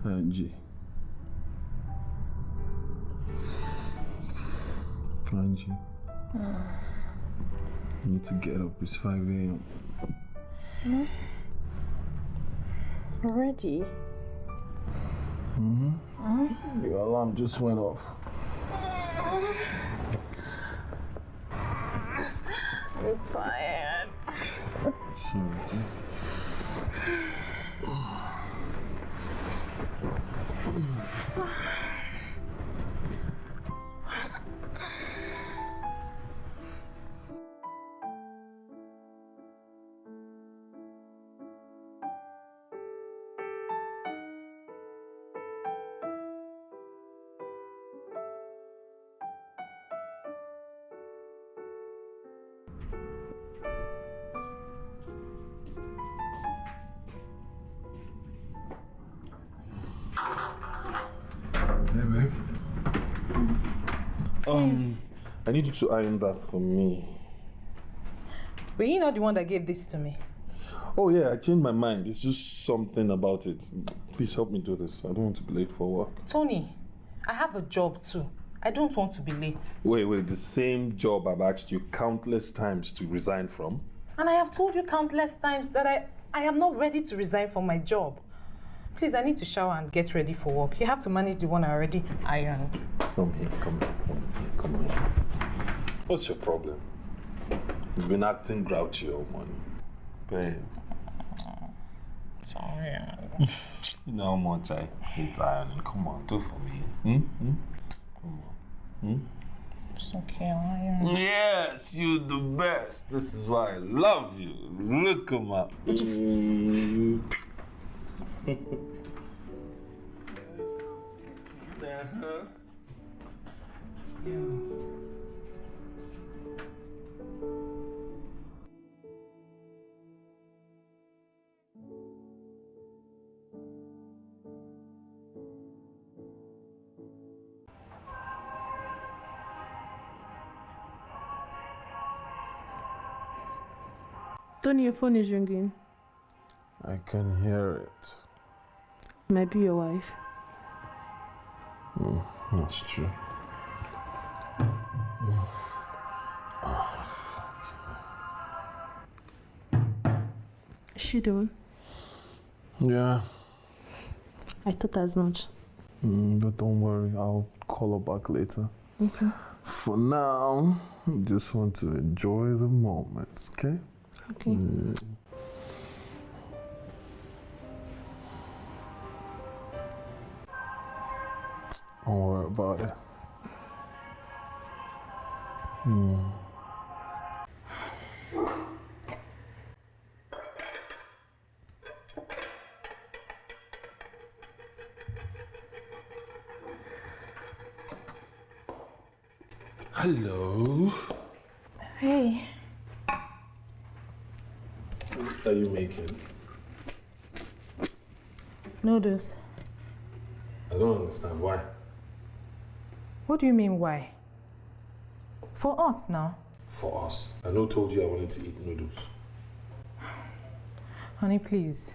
Angie. Angie. You need to get up. It's 5 a.m. Already? Your alarm just went off. I'm tired. Sorry. Hey, babe. I need you to iron that for me. Were you not the one that gave this to me? Oh yeah, I changed my mind. It's just something about it. Please help me do this. I don't want to be late for work. Tony, I have a job too. I don't want to be late. Wait, the same job I've asked you countless times to resign from? And I have told you countless times that I am not ready to resign from my job. Please, I need to shower and get ready for work. You have to manage the one I already ironed. Come here. What's your problem? You've been acting grouchy all morning. Babe. Sorry. You know how much I hate ironing. Come on, do it for me. Come on. It's okay, I'll iron. Yes, you're the best. This is why I love you. Look at my... Tony, your phone is ringing. I can hear it. Might be your wife. That's true. Is she the one? Yeah. I thought as much. But don't worry, I'll call her back later. Okay. For now, I just want to enjoy the moments, okay? Okay. Don't worry about it. Hello. Hey. What are you making? Noodles. I don't understand why. What do you mean, why? For us now. For us. I know told you I wanted to eat noodles. Honey, please.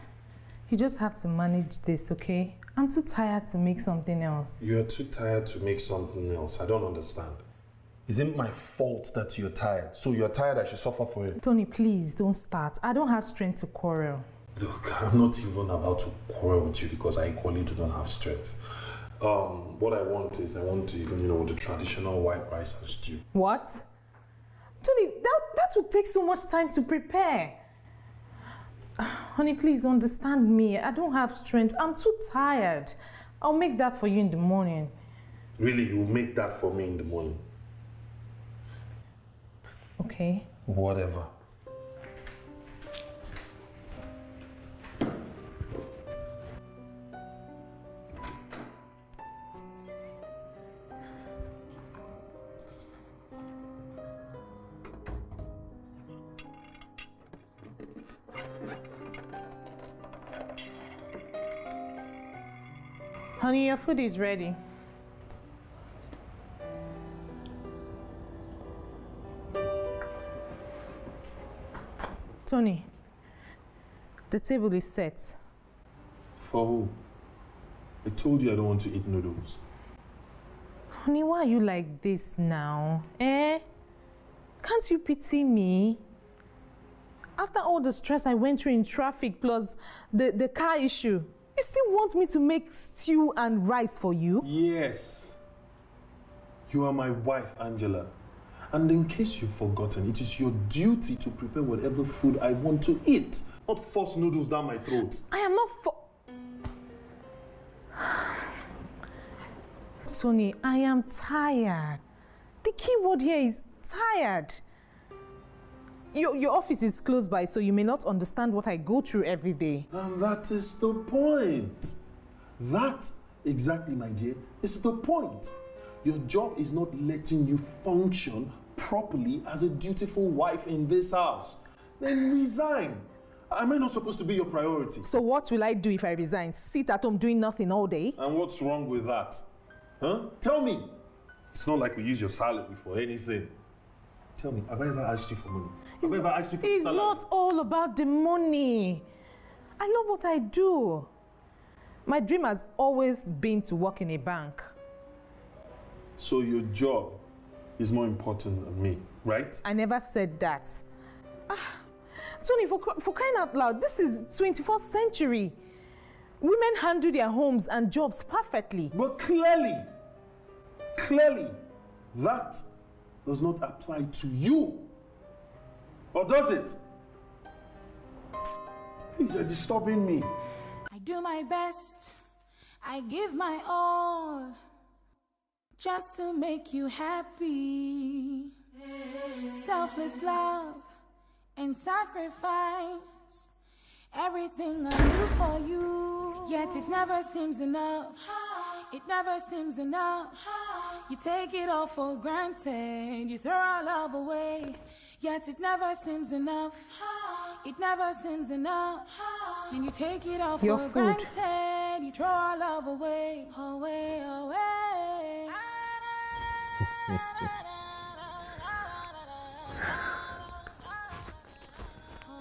You just have to manage this, okay? I'm too tired to make something else. You're too tired to make something else. I don't understand. Isn't it my fault that you're tired? So you're tired, I should suffer for it. Tony, please don't start. I don't have strength to quarrel. Look, I'm not even about to quarrel with you because I equally do not have strength. What I want is, the traditional white rice and stew. What? Tony, that would take so much time to prepare. Honey, please understand me. I don't have strength. I'm too tired. I'll make that for you in the morning. Really, you'll make that for me in the morning? Okay. Whatever. Honey, your food is ready. Tony, the table is set. For who? I told you I don't want to eat noodles. Honey, why are you like this now? Eh? Can't you pity me? After all the stress I went through in traffic plus the car issue, you still want me to make stew and rice for you? Yes. You are my wife, Angela. And in case you've forgotten, it is your duty to prepare whatever food I want to eat, not force noodles down my throat. I am not Tony, I am tired. The key word here is tired. Your office is close by, so you may not understand what I go through every day. And that is the point. That, exactly, my dear, is the point. Your job is not letting you function properly as a dutiful wife in this house. Then resign. Am I not supposed to be your priority? So what will I do if I resign? Sit at home doing nothing all day? And what's wrong with that? Huh? Tell me. It's not like we use your salary for anything. Tell me, have I ever asked you for money? Have I ever asked you for It's salary? not all about the money. I love what I do. My dream has always been to work in a bank. So your job is more important than me, right? I never said that. Tony, for crying out loud, this is 21st century. Women handle their homes and jobs perfectly. But clearly, that does not apply to you. Or does it? Please, you're disturbing me. I do my best, I give my all, just to make you happy. Selfless love and sacrifice, everything I do for you. Yet it never seems enough, it never seems enough. You take it all for granted, you throw our love away. Yet it never seems enough, it never seems enough. And you take it all for granted, you throw our love away, away, away.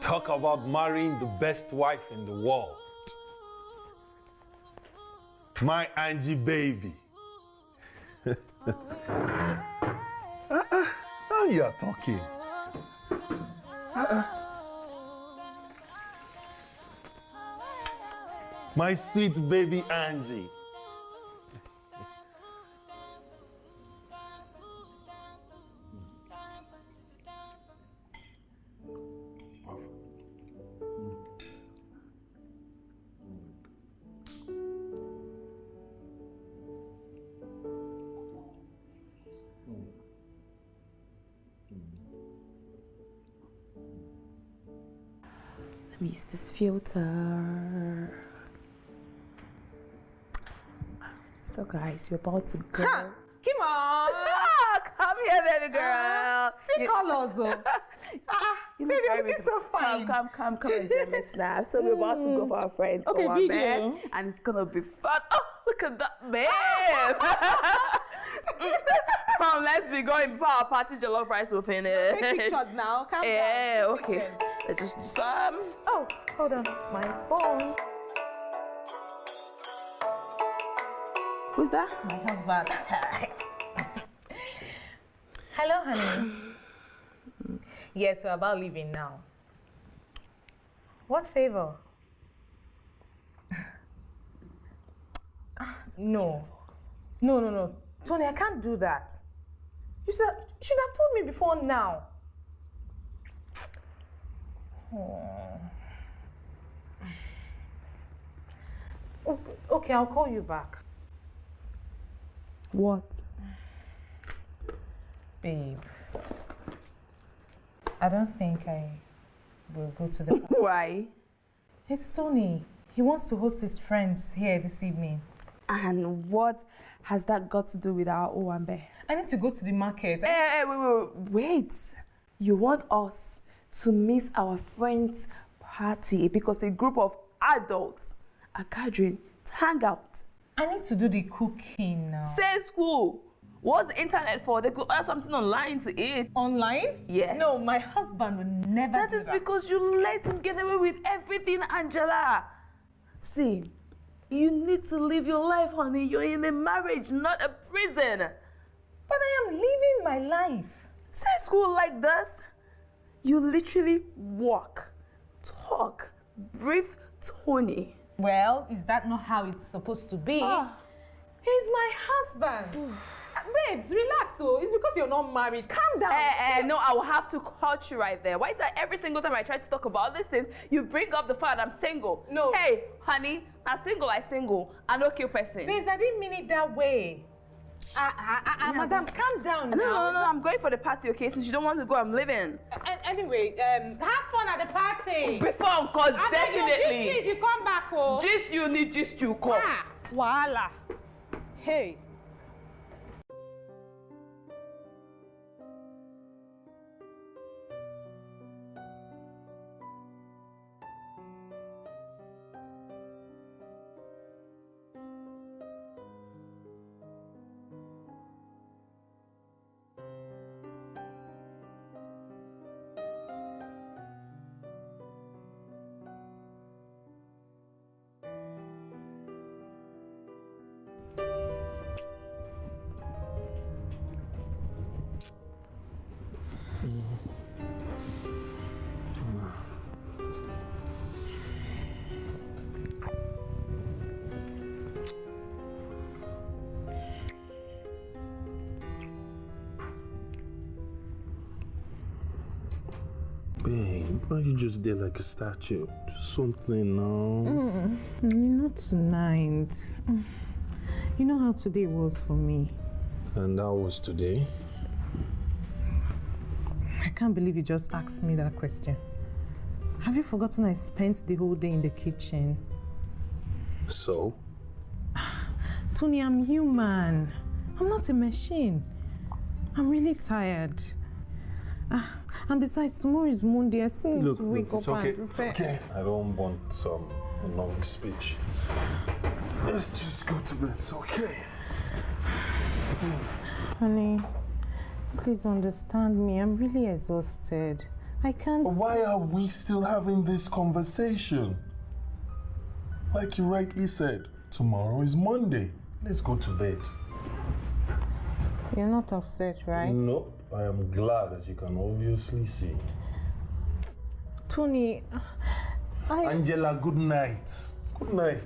Talk about marrying the best wife in the world. My Angie baby. Now you are talking. My sweet baby Angie. Let me use this filter. So guys, we're about to go. Come on! Come here, baby girl. See colors though. Baby, you're looking so fine. Come and join me now. So we're about to go for our friends. Okay, video. And it's gonna be fun. Oh, look at that, babe. Come, let's be going before our party jollof rice will finish. Take pictures now. Calm down. Yeah, Take okay. pictures. Let's just do some. Oh, hold on. My phone. Who's that? My husband. Hello, honey. Yes, we're about leaving now. What favor? No. Tony, I can't do that. You should have told me before now. Okay, I'll call you back. What? Babe, I don't think I will go to the party. Why? It's Tony. He wants to host his friends here this evening. And what has that got to do with our Owambe? I need to go to the market. Hey, Wait, you want us to miss our friend's party because a group of adults are gathering to hang out? I need to do the cooking now. Say school. What's the internet for? They could order something online to eat. Online? Yes. No, my husband would never do That is because you let him get away with everything, Angela. See, You need to live your life, honey. You're in a marriage, not a prison. But I am living my life. Say school like this. You literally walk, talk, breathe Tony. Well, is that not how it's supposed to be? He's my husband. Babes, relax. Oh, it's because you're not married. Calm down. No, I will have to cut you right there. Why is that every single time I try to talk about these things, you bring up the fact that I'm single? No. Hey, honey, I'm single. I'm no kill person. Babes, I didn't mean it that way. Madam, calm down now. No, I'm going for the party, okay? Since you don't want to go, I'm leaving. Anyway, have fun at the party. Before Uncle, definitely. If you come back, oh. Gist you need, gist you come. Voila. Hey. Babe, why you just there like a statue? Do something now. Not tonight. You know how today was for me. And that was today? I can't believe you just asked me that question. Have you forgotten I spent the whole day in the kitchen? So? Tony, I'm human. I'm not a machine. I'm really tired. And besides, tomorrow is Monday. I still need to wake up and prepare. It's okay. I don't want some long speech. Let's just go to bed. It's okay. Honey, please understand me. I'm really exhausted. I can't... Why are we still having this conversation? Like you rightly said, tomorrow is Monday. Let's go to bed. You're not upset, right? No, I am glad, as you can obviously see. Tony, Angela, good night. Good night.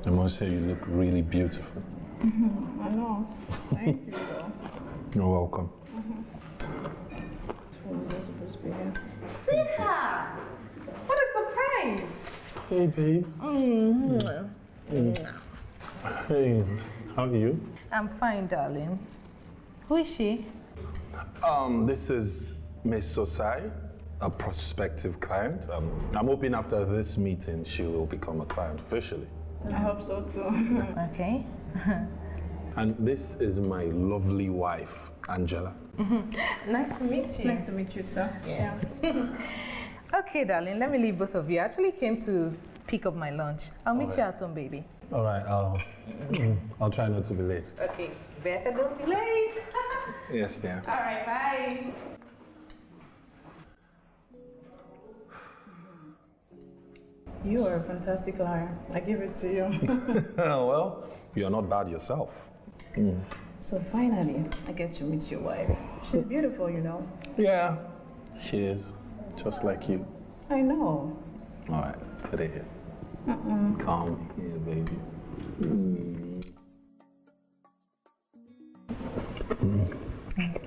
I must say you look really beautiful. I know. Thank you, though. You're welcome. Sweetheart! What a surprise! Hey, babe. Hey, how are you? I'm fine, darling. Who is she? This is Miss Sosai, a prospective client. I'm hoping after this meeting she will become a client officially. I hope so too. Okay. And this is my lovely wife, Angela. Nice to meet you. Nice to meet you too. Yeah. Okay, darling, let me leave both of you. I actually came to pick up my lunch. I'll meet you at home, baby. All right, I'll try not to be late. Okay, better don't be late. Yes, dear. All right, bye. You are a fantastic liar. I give it to you. Well, you're not bad yourself. So finally, I get to meet your wife. She's beautiful, you know. Yeah, she is. Just like you. I know. All right, put it here. Come here, baby.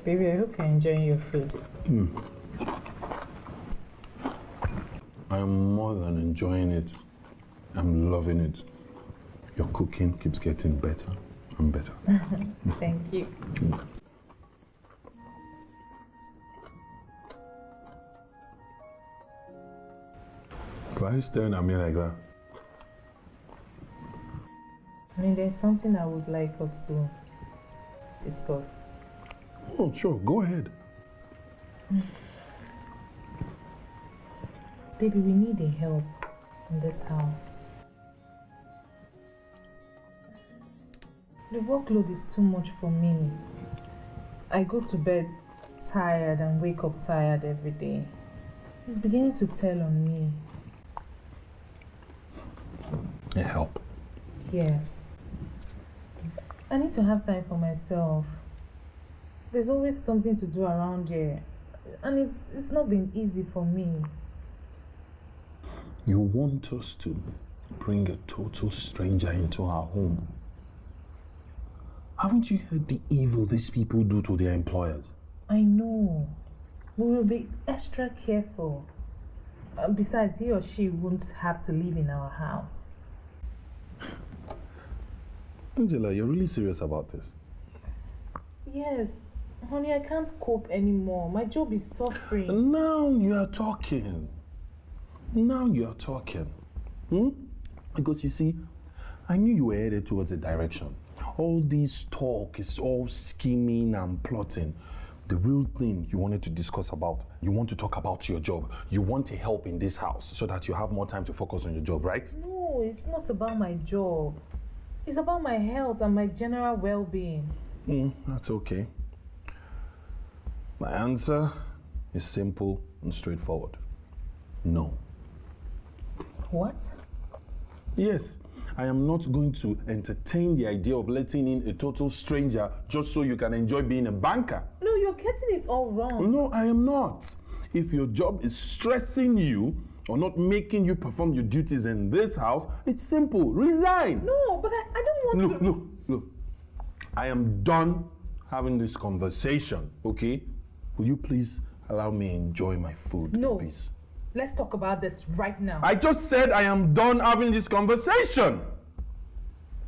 Baby, I hope you're enjoying your food. I'm more than enjoying it. I'm loving it. Your cooking keeps getting better and better. Thank you. Why are you staring at me like that? I mean, there's something I would like us to discuss. Oh, sure. Go ahead. Baby, we need a help. in this house. The workload is too much for me. I go to bed tired and wake up tired every day. It's beginning to tell on me. Help? Yes. I need to have time for myself. There's always something to do around here, and it's not been easy for me. You want us to bring a total stranger into our home? Haven't you heard the evil these people do to their employers? I know. We will be extra careful. Besides, he or she won't have to live in our house. Angela, you're really serious about this? Yes. Honey, I can't cope anymore. My job is suffering. Now you are talking. Now you are talking. Because you see, I knew you were headed towards a direction. All this talk is all scheming and plotting. The real thing you wanted to discuss about, you want to talk about your job. You want a help in this house so that you have more time to focus on your job, right? No, it's not about my job. It's about my health and my general well-being. That's okay. My answer is simple and straightforward. No. What? Yes. I am not going to entertain the idea of letting in a total stranger just so you can enjoy being a banker. No, you're getting it all wrong. No, I am not. If your job is stressing you or not making you perform your duties in this house, it's simple. Resign. No, but I don't want to. Look. I am done having this conversation, okay? Will you please allow me enjoy my food, please? Let's talk about this right now. I just said I am done having this conversation.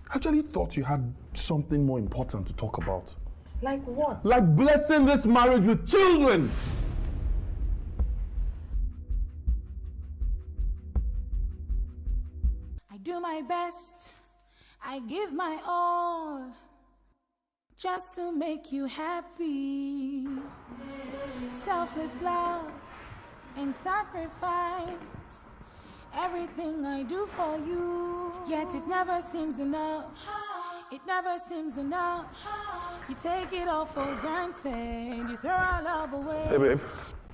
I actually thought you had something more important to talk about. Like what? Like blessing this marriage with children. I do my best, I give my all, just to make you happy. Selfless love and sacrifice, everything I do for you. Yet it never seems enough. It never seems enough. You take it all for granted. You throw our love away. Hey, babe.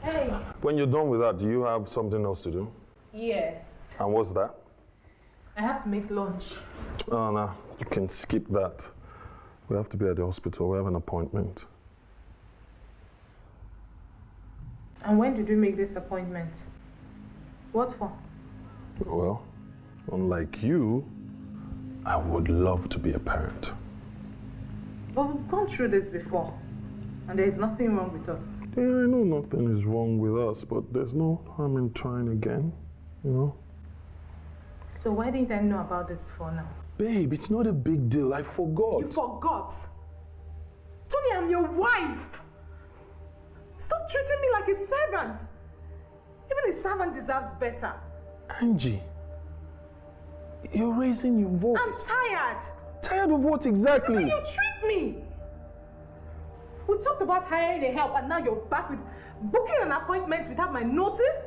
Hey. When you're done with that, do you have something else to do? Yes. And what's that? I have to make lunch. Oh, no. You can skip that. We have to be at the hospital. We have an appointment. And when did you make this appointment? What for? Well, unlike you, I would love to be a parent. But we've gone through this before, and there's nothing wrong with us. Yeah, I know nothing is wrong with us, but there's no harm in trying again, you know? So why didn't I know about this before now? Babe, it's not a big deal. I forgot. You forgot? Tony, I'm your wife! Stop treating me like a servant! Even a servant deserves better. Angie, you're raising your voice. I'm tired! Tired of what exactly? The way you treat me! We talked about hiring a help and now you're back with booking an appointment without my notice?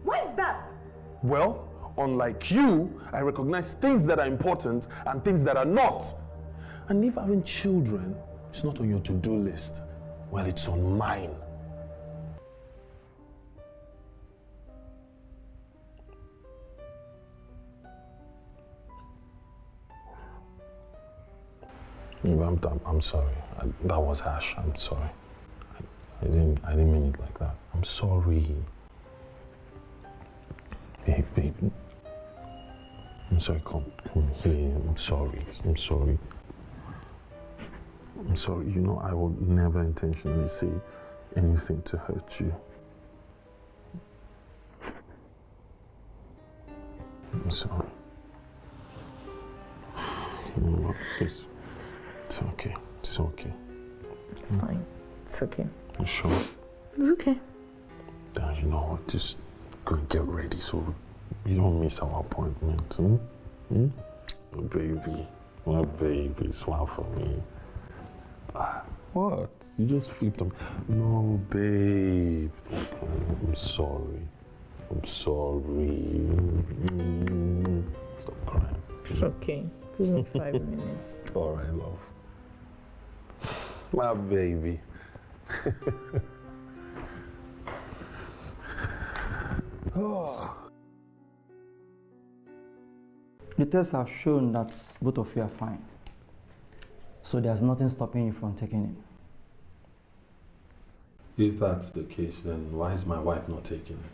Why is that? Well, unlike you, I recognize things that are important and things that are not. And if having children is not on your to-do list, well, it's on mine. I'm sorry. That was harsh. I'm sorry. I didn't mean it like that. I'm sorry. Hey, babe. I'm sorry. Come here. I'm sorry. I'm sorry. I'm sorry. You know, I would never intentionally say anything to hurt you. I'm sorry. You know what? It's okay. It's okay. It's fine. It's okay. You sure? It's okay. Then you know what? Just go and get ready so we don't miss our appointment. Oh, baby. My baby. Smile for me. What? You just flipped on me. No, babe. I'm sorry. I'm sorry. Stop crying. It's okay. Give me 5 minutes. All right, love. My baby. The tests have shown that both of you are fine. So there's nothing stopping you from taking it. If that's the case, then why is my wife not taking it?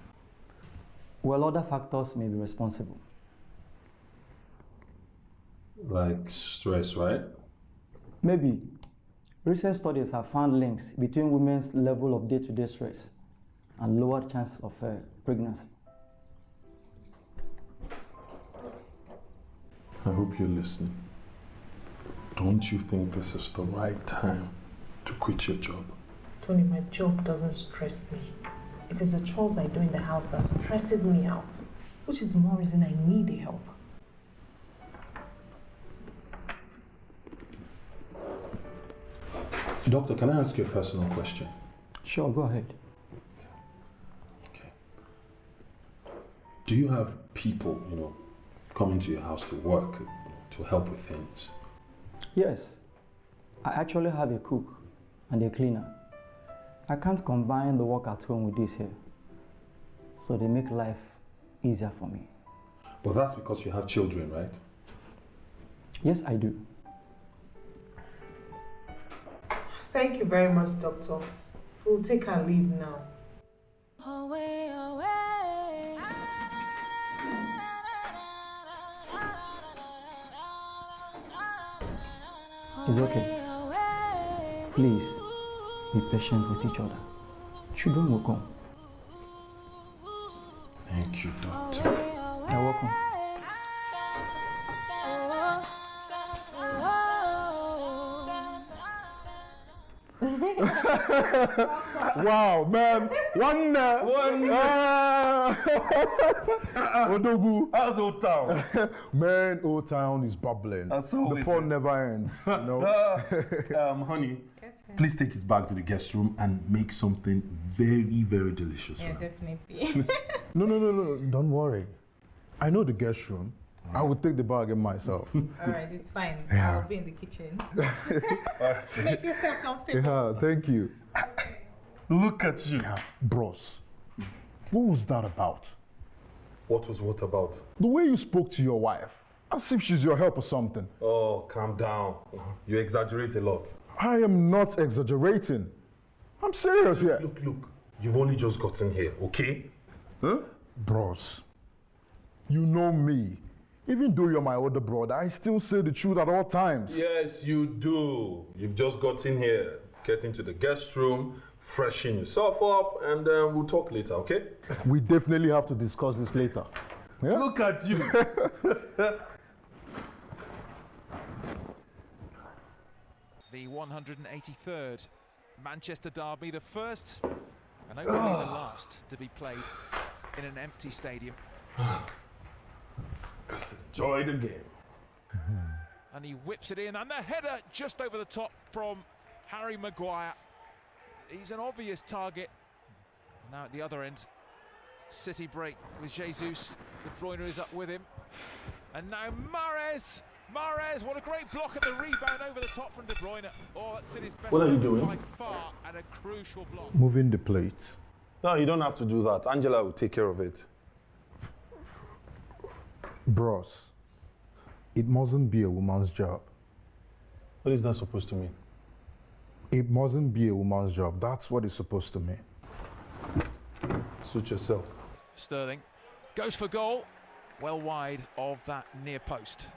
Well, other factors may be responsible. Like stress, right? Maybe. Recent studies have found links between women's level of day-to-day stress and lower chance of pregnancy. I hope you're listening. Don't you think this is the right time to quit your job? Tony, my job doesn't stress me. It is the chores I do in the house that stresses me out, which is more reason I need the help. Doctor, can I ask you a personal question? Sure, go ahead. Okay. Do you have people, coming to your house to work, to help with things? Yes, I actually have a cook and a cleaner. I can't combine the work at home with this here, so they make life easier for me. But that's because you have children, right? Yes, I do. Thank you very much, Doctor. We'll take our leave now. Away, away. It's okay. Please, be patient with each other. Children will come. Thank you, doctor. You're welcome. Wow, man. One. Odogu. How's Old Town? Man, Old Town is bubbling. That's always the fun it. never ends. Honey, please take his bag to the guest room and make something very, very delicious. Yeah, definitely. No. Don't worry. I know the guest room. I will take the bag in myself. Alright, it's fine. Yeah. I'll be in the kitchen. Make yourself comfortable. Yeah, thank you. Look at you. Bros, what was that about? What was what about? The way you spoke to your wife, as if she's your help or something. Oh, calm down. You exaggerate a lot. I am not exaggerating. I'm serious here. Look. You've only just gotten here, okay? Huh? Bros, you know me. Even though you're my older brother, I still say the truth at all times. Yes, you do. You've just gotten here. Get into the guest room, freshen yourself up, and we'll talk later, okay? We definitely have to discuss this later. Yeah? Look at you. The 183rd Manchester derby, the first and hopefully the last to be played in an empty stadium. Just enjoy the game. And he whips it in, and the header just over the top from Harry Maguire. He's an obvious target. Now at the other end, City break with Jesus. De Bruyne is up with him. And now Mahrez, what a great block, and the rebound over the top from De Bruyne. Oh, that's in his best What are you moment doing? by far, and a crucial block. Moving the plate. No, you don't have to do that. Angela will take care of it. Bros, it mustn't be a woman's job. What is that supposed to mean? It mustn't be a woman's job. That's what it's supposed to mean. Suit yourself. Sterling goes for goal, well wide of that near post.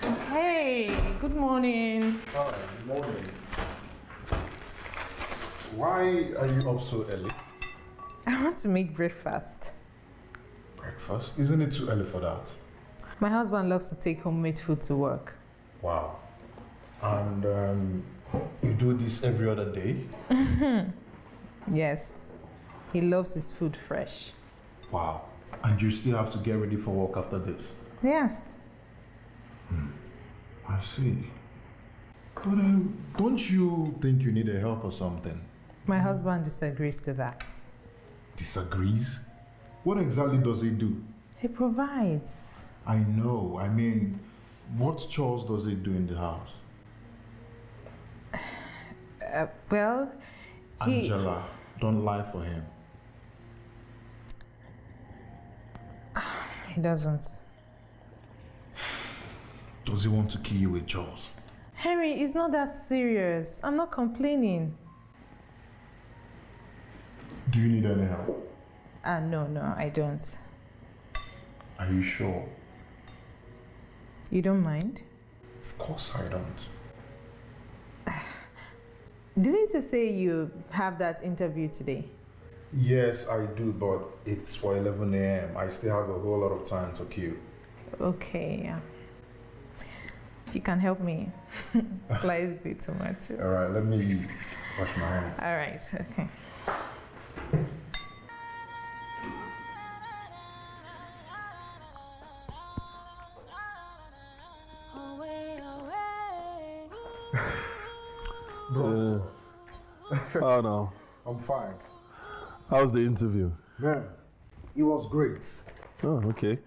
Hey, good morning. Hi, morning. Why are you up so early? I want to make breakfast. Breakfast? Isn't it too early for that? My husband loves to take homemade food to work. Wow. And you do this every other day? Yes, he loves his food fresh. Wow. And you still have to get ready for work after this? Yes. I see. But don't you think you need a help or something? My husband disagrees to that. Disagrees? What exactly does he do? He provides. I know. I mean, what chores does he do in the house? Well, Angela, don't lie for him. He doesn't. Does he want to kill you with chores? Henry, it's not that serious. I'm not complaining. Do you need any help? No, I don't. Are you sure? You don't mind? Of course I don't. Didn't you say you have that interview today? Yes, I do, but it's for 11 a.m. I still have a whole lot of time to kill. Okay, yeah. You can help me. Slightly too much. All right, let me wash my hands. All right, okay. Bro. Oh no. I'm fine. How's the interview? Man, it was great. Oh, okay.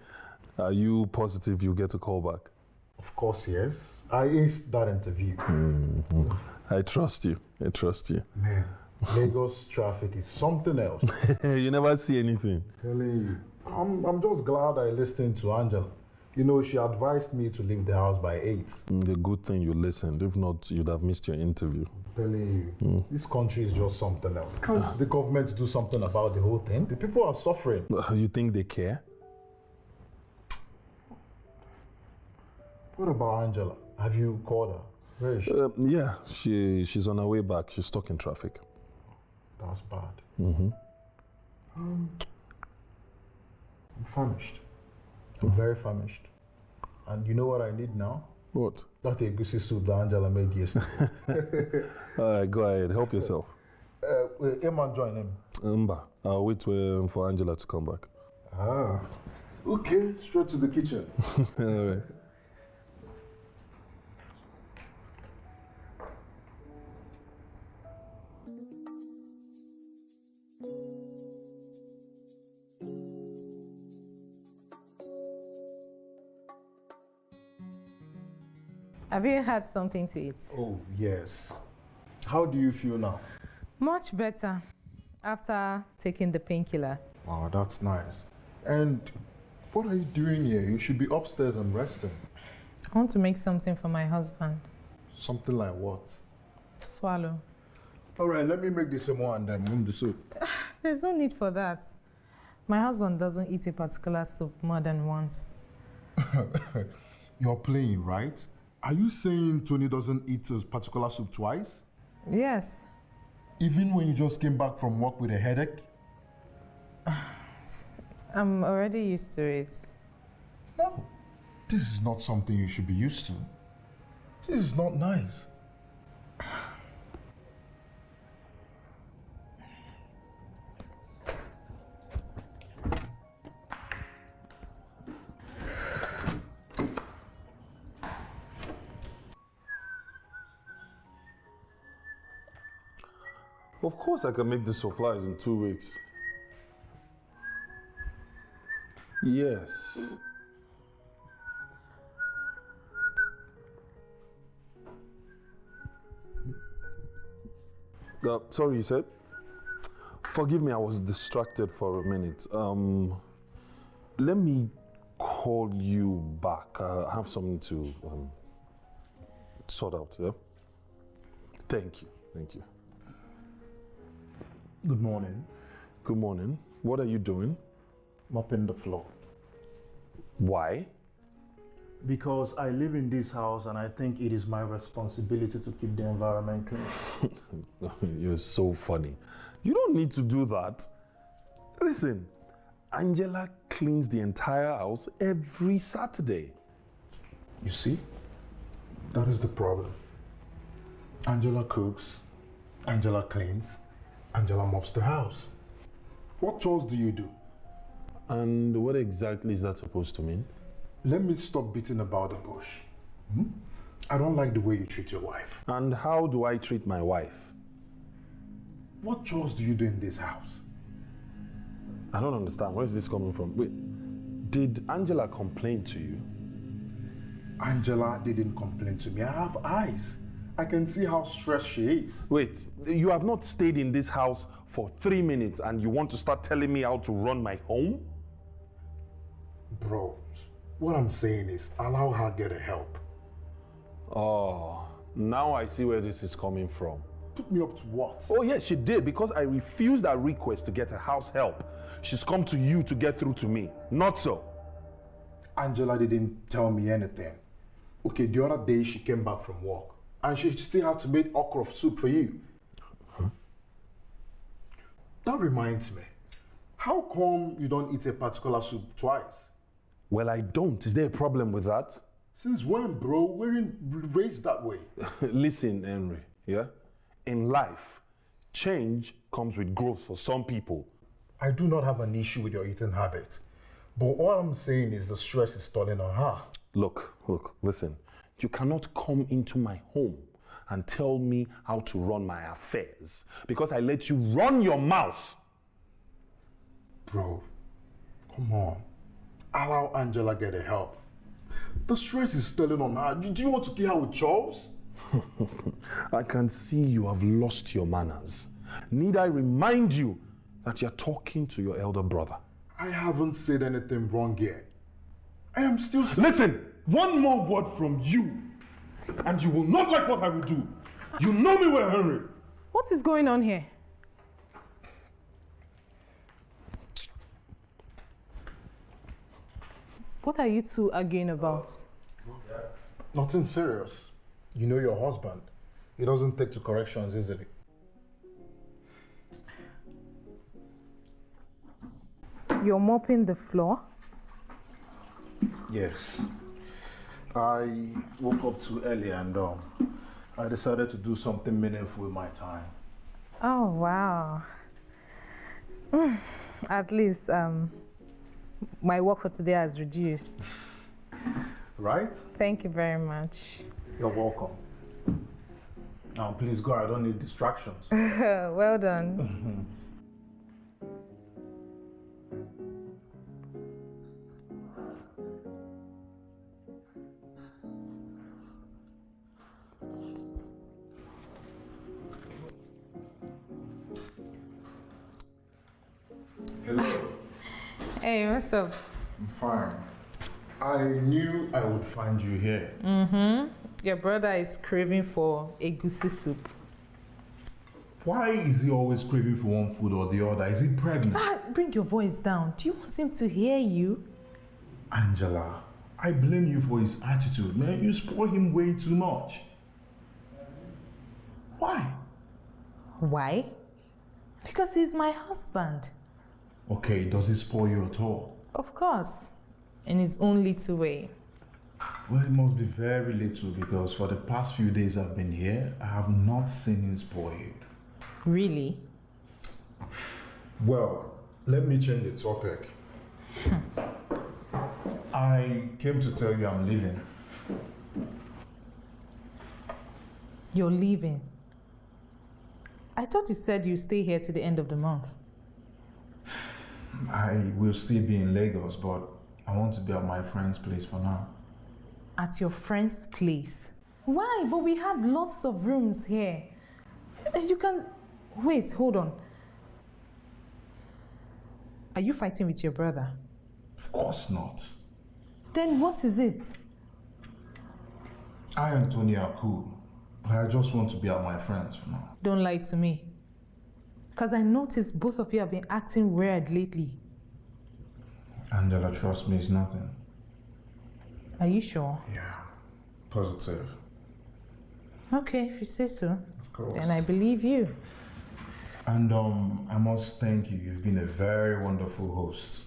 Are you positive you'll get a call back? Of course, yes. I aced that interview. Mm-hmm. I trust you. I trust you. Man, Lagos traffic is something else. You never see anything. Telling you. I'm just glad I listened to Angela. You know, she advised me to leave the house by 8. The good thing you listened. If not, you'd have missed your interview. Telling you, this country is just something else. Can't the government do something about the whole thing? The people are suffering. You think they care? What about Angela? Have you called her? Where is she? Yeah, she's on her way back. She's stuck in traffic. That's bad. Mm-hmm. I'm famished. I'm very famished. And you know what I need now? What? That egusi soup that Angela made yesterday. All right, go ahead. Help yourself. Eman join him. Mba, I'll wait for Angela to come back. Ah, okay. Straight to the kitchen. All right. Have you had something to eat? Oh, yes. How do you feel now? Much better after taking the painkiller. Oh, that's nice. And what are you doing here? You should be upstairs and resting. I want to make something for my husband. Something like what? Swallow. All right, let me make this one and then move the soup. There's no need for that. My husband doesn't eat a particular soup more than once. You're playing, right? Are you saying Tony doesn't eat a particular soup twice? Yes. Even when you just came back from work with a headache? I'm already used to it. No, this is not something you should be used to. This is not nice. Of course I can make the supplies in 2 weeks. Yes. Sorry, you said? Forgive me, I was distracted for a minute. Let me call you back. I have something to sort out, yeah? Thank you, thank you. Good morning. Good morning. What are you doing? Mopping the floor. Why? Because I live in this house and I think it is my responsibility to keep the environment clean. You're so funny. You don't need to do that. Listen, Angela cleans the entire house every Saturday. You see? That is the problem. Angela cooks, Angela cleans, Angela mops the house. What chores do you do? And what exactly is that supposed to mean? Let me stop beating about the bush. I don't like the way you treat your wife. And how do I treat my wife? What chores do you do in this house? I don't understand. Where is this coming from? Wait, did Angela complain to you? Angela didn't complain to me. I have eyes. I can see how stressed she is. Wait, you have not stayed in this house for 3 minutes and you want to start telling me how to run my home? Bro, what I'm saying is allow her get a help. Oh, now I see where this is coming from. Put me up to what? Oh yes, she did, because I refused her request to get her house help. She's come to you to get through to me. Not so. Angela didn't tell me anything. Okay, the other day she came back from work and she still had to make okra soup for you. Huh? That reminds me. How come you don't eat a particular soup twice? Well, I don't. Is there a problem with that? Since when, bro? We weren't raised that way. Listen, Henry, yeah? In life, change comes with growth for some people. I do not have an issue with your eating habit. But all I'm saying is the stress is stalling on her. Look, listen. You cannot come into my home and tell me how to run my affairs because I let you run your mouth. Bro, come on. Allow Angela get a help. The stress is stalling on her. Do you want to kill her with chores? I can see you have lost your manners. Need I remind you that you're talking to your elder brother? I haven't said anything wrong yet. I am still... Listen, one more word from you, and you will not like what I will do. You know me well, Henry. What is going on here? What are you two arguing about? Nothing serious. You know your husband. He doesn't take to corrections easily. You're mopping the floor? Yes. I woke up too early and I decided to do something meaningful with my time. Oh, wow. At least my work for today has reduced. Right? Thank you very much. You're welcome. Now, please go. I don't need distractions. Well done. Hello. Hey, what's up? I'm fine. I knew I would find you here. Your brother is craving for a goosey soup. Why is he always craving for one food or the other? Is he pregnant? Bring your voice down. Do you want him to hear you? Angela, I blame you for his attitude, man. You spoil him way too much. Why? Why? Because he's my husband. Okay, does he spoil you at all? Of course. In his own little way. Well, it must be very little because for the past few days I've been here, I have not seen him spoiled. Really? Well, let me change the topic. I came to tell you I'm leaving. You're leaving? I thought you said you stay here to the end of the month. I will still be in Lagos, but I want to be at my friend's place for now. At your friend's place? Why? But we have lots of rooms here. You can... Wait, hold on. Are you fighting with your brother? Of course not. Then what is it? I and Tony are cool, but I just want to be at my friend's for now. Don't lie to me. Because I noticed both of you have been acting weird lately. Angela, trust me, it's nothing. Are you sure? Yeah, positive. Okay, if you say so. Of course. Then I believe you. And I must thank you. You've been a very wonderful host.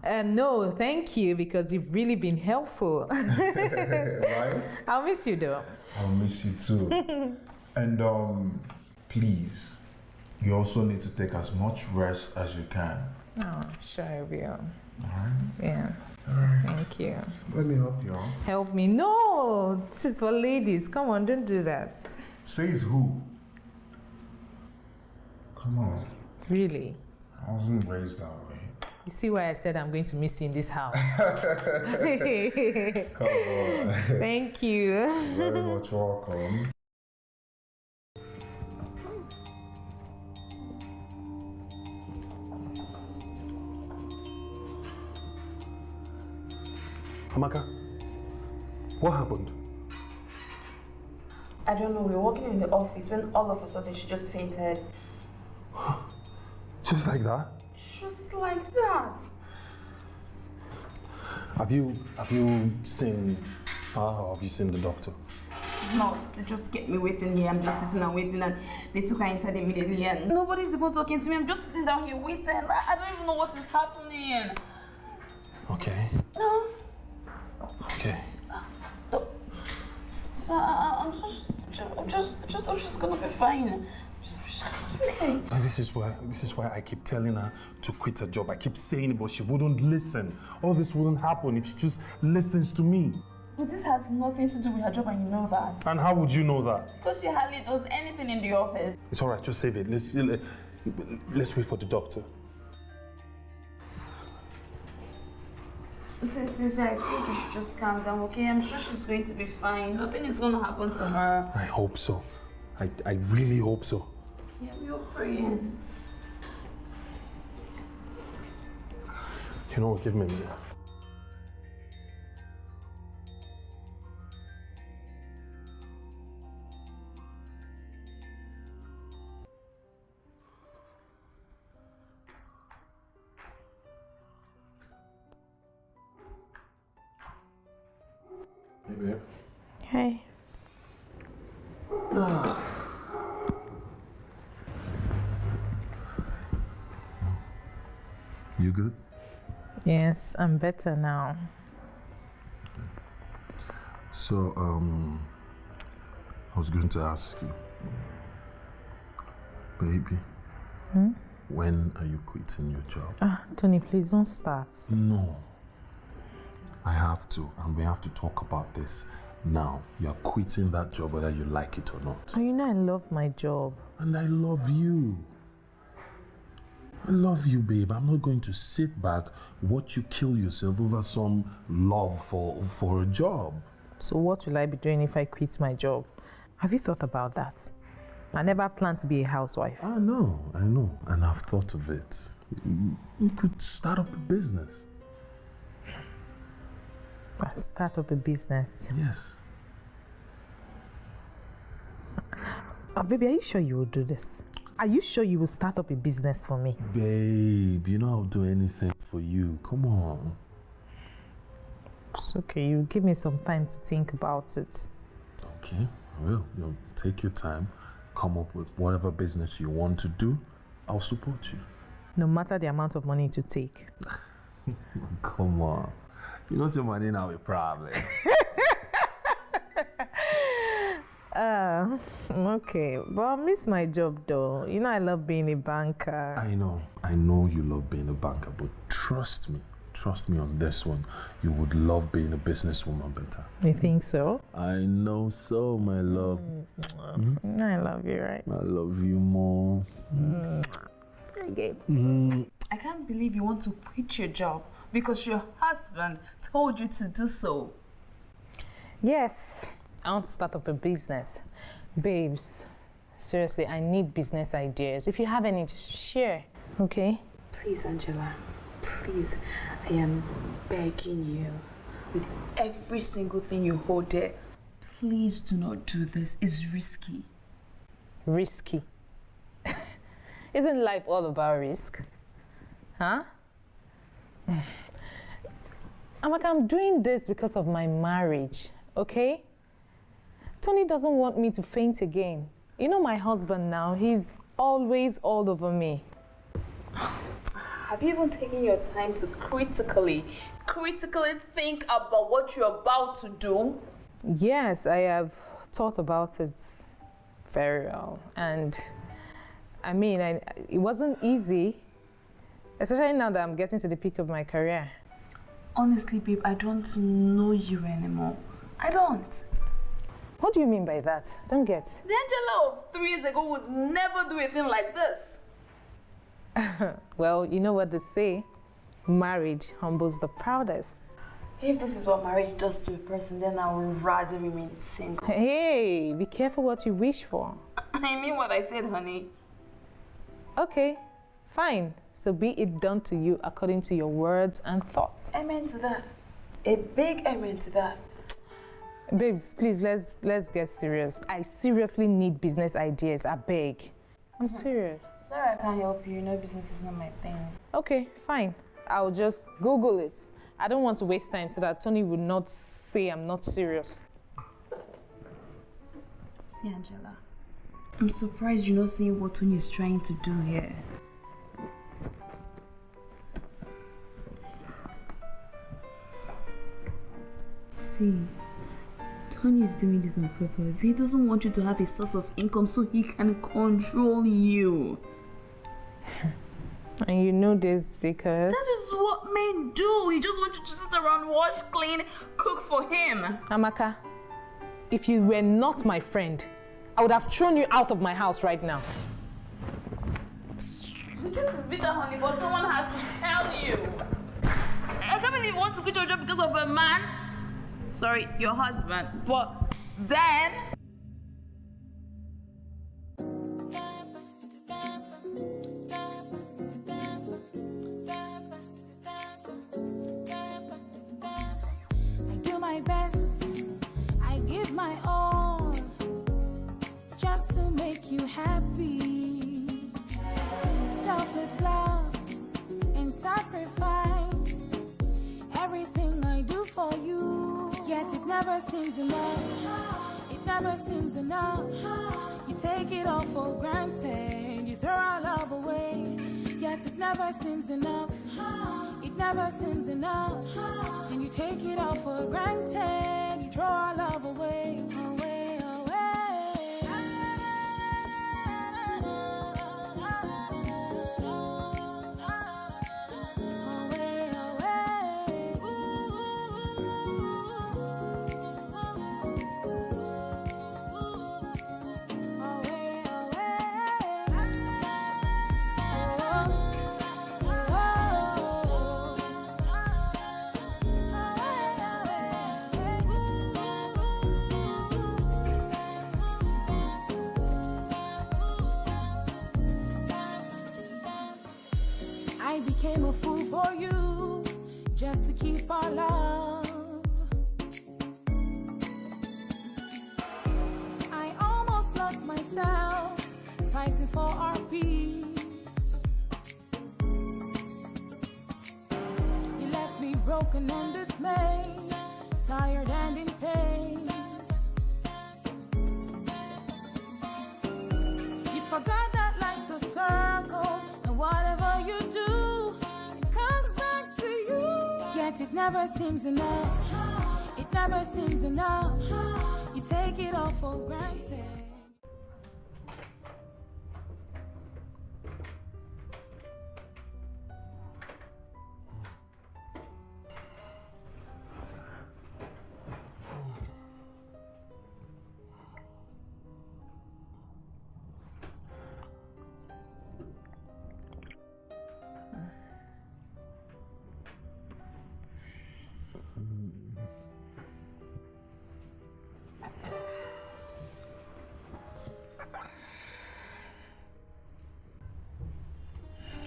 No, thank you, because you've really been helpful. Right? I'll miss you though. I'll miss you too. And please, You also need to take as much rest as you can. Oh, sure I will. Alright? Yeah. Alright. Thank you. Let me help you out. Help me? No! This is for ladies. Come on, don't do that. Says who? Come on. Really? I wasn't raised that way. You see why I said I'm going to miss you in this house? Come on. Thank you. Very much welcome. Amaka, what happened? I don't know, we were walking in the office when all of a sudden she just fainted. Just like that? Just like that. Have you seen her or have you seen the doctor? No, they just kept me waiting here. I'm just sitting and waiting, and they took her inside immediately, and nobody's even talking to me. I'm just sitting down here waiting. I don't even know what is happening. Okay. No. Okay. I'm just gonna be fine. She's gonna be okay. And this is why I keep telling her to quit her job. I keep saying it, but she wouldn't listen. All this wouldn't happen if she just listens to me. But this has nothing to do with her job, and you know that. And how would you know that? Because she hardly does anything in the office. It's all right. Just save it. Let's wait for the doctor. Sissy, I think you should just calm down, okay? I'm sure she's going to be fine. Nothing is going to happen to her. I hope so. I really hope so. Yeah, we are praying. You know what? Give me a minute. Hey, babe. Hey. You good? Yes, I'm better now. So, I was going to ask you, baby, when are you quitting your job? Tony, please don't start. No. I have to, and we have to talk about this now. You're quitting that job whether you like it or not. Oh, you know I love my job. And I love you. I love you, babe. I'm not going to sit back, watch you kill yourself over some love for a job. So what will I be doing if I quit my job? Have you thought about that? I never planned to be a housewife. I know. And I've thought of it. You could start up a business. Start up a business? Yes. Baby, are you sure you will do this? Are you sure you will start up a business for me? Babe, you know I'll do anything for you. Come on. It's okay, you give me some time to think about it. Okay, I will. You'll take your time, come up with whatever business you want to do. I'll support you. No matter the amount of money to take. Come on. You know some money now a problem. Okay, but I miss my job though. You know I love being a banker. I know you love being a banker, but trust me on this one. You would love being a businesswoman better. You think so? I know so, my love. I love you, right? I love you more. Okay. I can't believe you want to quit your job because your husband told you to do so. Yes, I want to start up a business. Babes, seriously, I need business ideas. If you have any, just share, okay? Please, Angela, please, I am begging you with every single thing you hold dear. Please do not do this. It's risky. Risky? Isn't life all about risk? Huh? I'm doing this because of my marriage, okay? Tony doesn't want me to faint again. You know my husband now, he's always all over me. Have you even taken your time to critically think about what you're about to do? Yes, I have thought about it very well. And I mean, it wasn't easy, especially now that I'm getting to the peak of my career. Honestly, babe, I don't know you anymore. I don't. What do you mean by that? I don't get. The Angela of 3 years ago would never do a thing like this. Well, you know what they say, marriage humbles the proudest. If this is what marriage does to a person, then I would rather remain single. Hey, be careful what you wish for. I mean what I said, honey. Okay, fine. So be it done to you according to your words and thoughts. Amen to that. A big amen to that. Babes, please, let's get serious. I seriously need business ideas, I beg. I'm serious. Sorry, I can't help you. You know business is not my thing. Okay, fine. I'll just Google it. I don't want to waste time so that Tony would not say I'm not serious. See, Angela, I'm surprised you're not seeing what Tony is trying to do here. See, Tony is doing this on purpose. He doesn't want you to have a source of income so he can control you. And you know this because... That is what men do. He just wants you to sit around, wash, clean, cook for him. Amaka, if you were not my friend, I would have thrown you out of my house right now. The truth is bitter, honey, but someone has to tell you. I can't believe you want to quit your job because of a man. Sorry, your husband. But then... my best, I give my all just to make you happy. Selfless love and sacrifice, everything I do for you. Yet it never seems enough, it never seems enough. You take it all for granted, you throw our love away. Yet it never seems enough, it never seems enough. And you take it all for granted, you throw our love away, away, away. Away, away. Away, I became a fool for you just to keep our love. I almost lost myself fighting for our peace. You left me broken and dismayed, tired and in pain. You forgot that life's a circle, and whatever you do, it comes back to you. Yet it never seems enough, it never seems enough. You take it all for granted.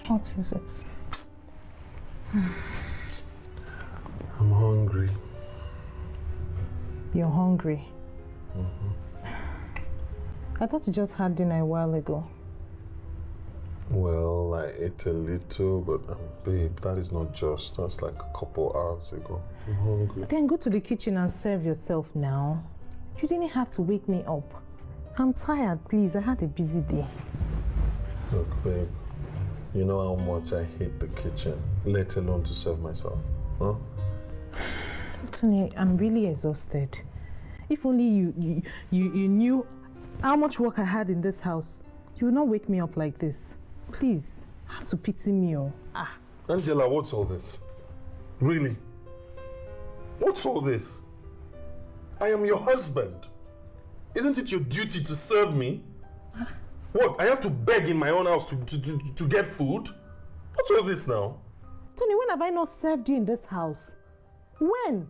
What is it? I'm hungry. You're hungry? I thought you just had dinner a while ago. Well, I ate a little, but babe, that is not just. That's like a couple hours ago. I'm hungry. Then go to the kitchen and serve yourself now. You didn't have to wake me up. I'm tired, please. I had a busy day. Look, babe, you know how much I hate the kitchen, let alone to serve myself, huh? Tony, I'm really exhausted. If only you knew how much work I had in this house, You will not wake me up like this. Please, have to pity me. Angela, what's all this? Really? What's all this? I am your husband. Isn't it your duty to serve me? What? I have to beg in my own house to get food? What's all this now? Tony, when have I not served you in this house? When?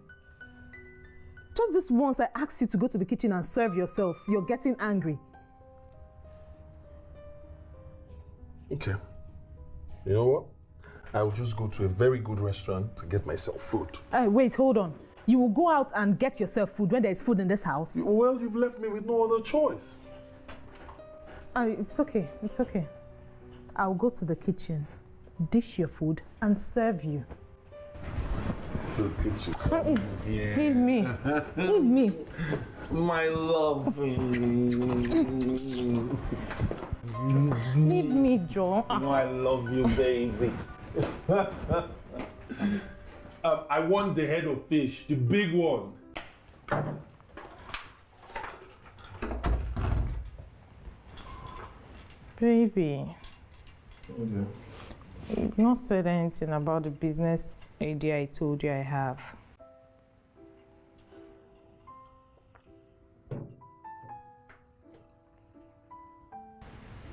Just this once I asked you to go to the kitchen and serve yourself. You're getting angry. Okay. You know what? I'll just go to a very good restaurant to get myself food. Wait, hold on. You will go out and get yourself food when there's food in this house? Well, you've left me with no other choice. It's okay. It's okay. I'll go to the kitchen, dish your food, and serve you. The kitchen. Yeah. Leave me. Leave me. My love. Leave me, Joe. No, I love you, baby. I want the head of fish, the big one. Baby. Okay. You've not said anything about the business idea I told you I have.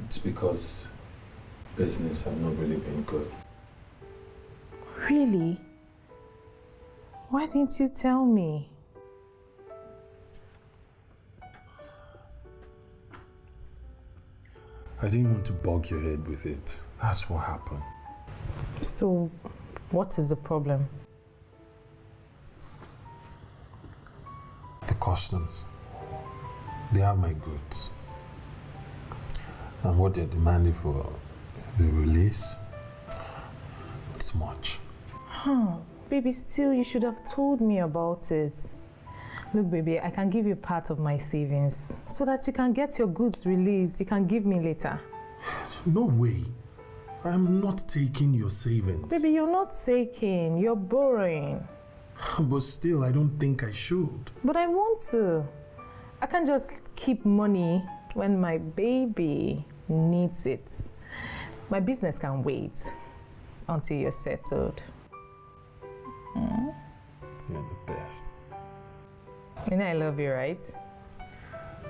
It's because business have not really been good. Really? Why didn't you tell me? I didn't want to bog your head with it. That's what happened. So, what is the problem? The customs. They have my goods. And what they're demanding for the release, it's much. Baby, still you should have told me about it. Look, baby, I can give you part of my savings so that you can get your goods released. You can give me later. No way. I'm not taking your savings. Baby, you're not taking, you're borrowing. But still, I don't think I should. But I want to. I can't just keep money when my baby needs it. My business can wait until you're settled. You're the best. You know I love you, right?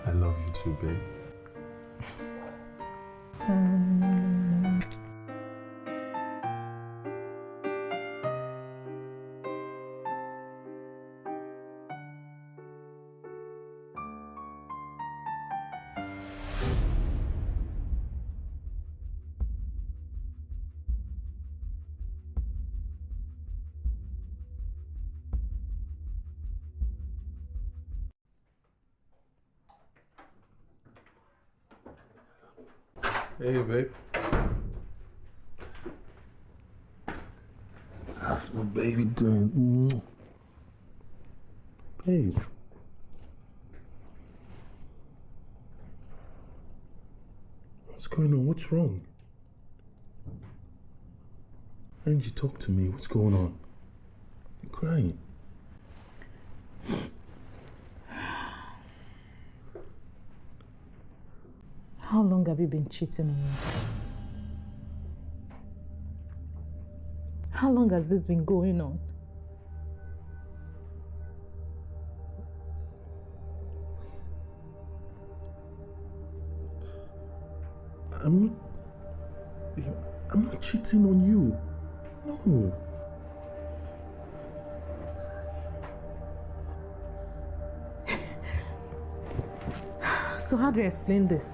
I love you too, babe. Hey, babe. How's my baby doing? Babe. What's going on? What's wrong? Why didn't you talk to me? What's going on? You're crying. How long have you been cheating on me? How long has this been going on? I'm not cheating on you. No. So how do you explain this?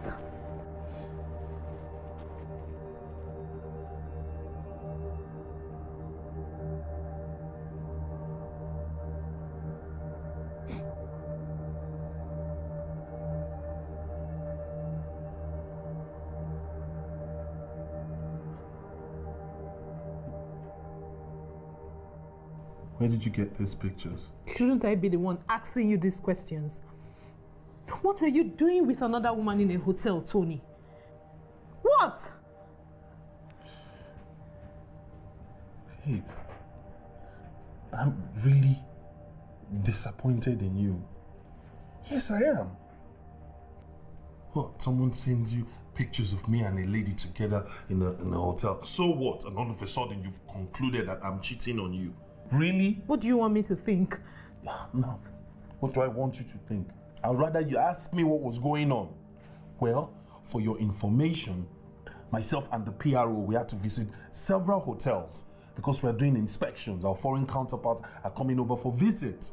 Where did you get these pictures? Shouldn't I be the one asking you these questions? What were you doing with another woman in a hotel, Tony? What? Hey, I'm really disappointed in you. Yes, I am. What, someone sends you pictures of me and a lady together in a hotel. So what? And all of a sudden you've concluded that I'm cheating on you. Really? What do you want me to think? No. What do I want you to think? I'd rather you ask me what was going on. Well, for your information, myself and the PRO, we had to visit several hotels because we're doing inspections. Our foreign counterparts are coming over for visits.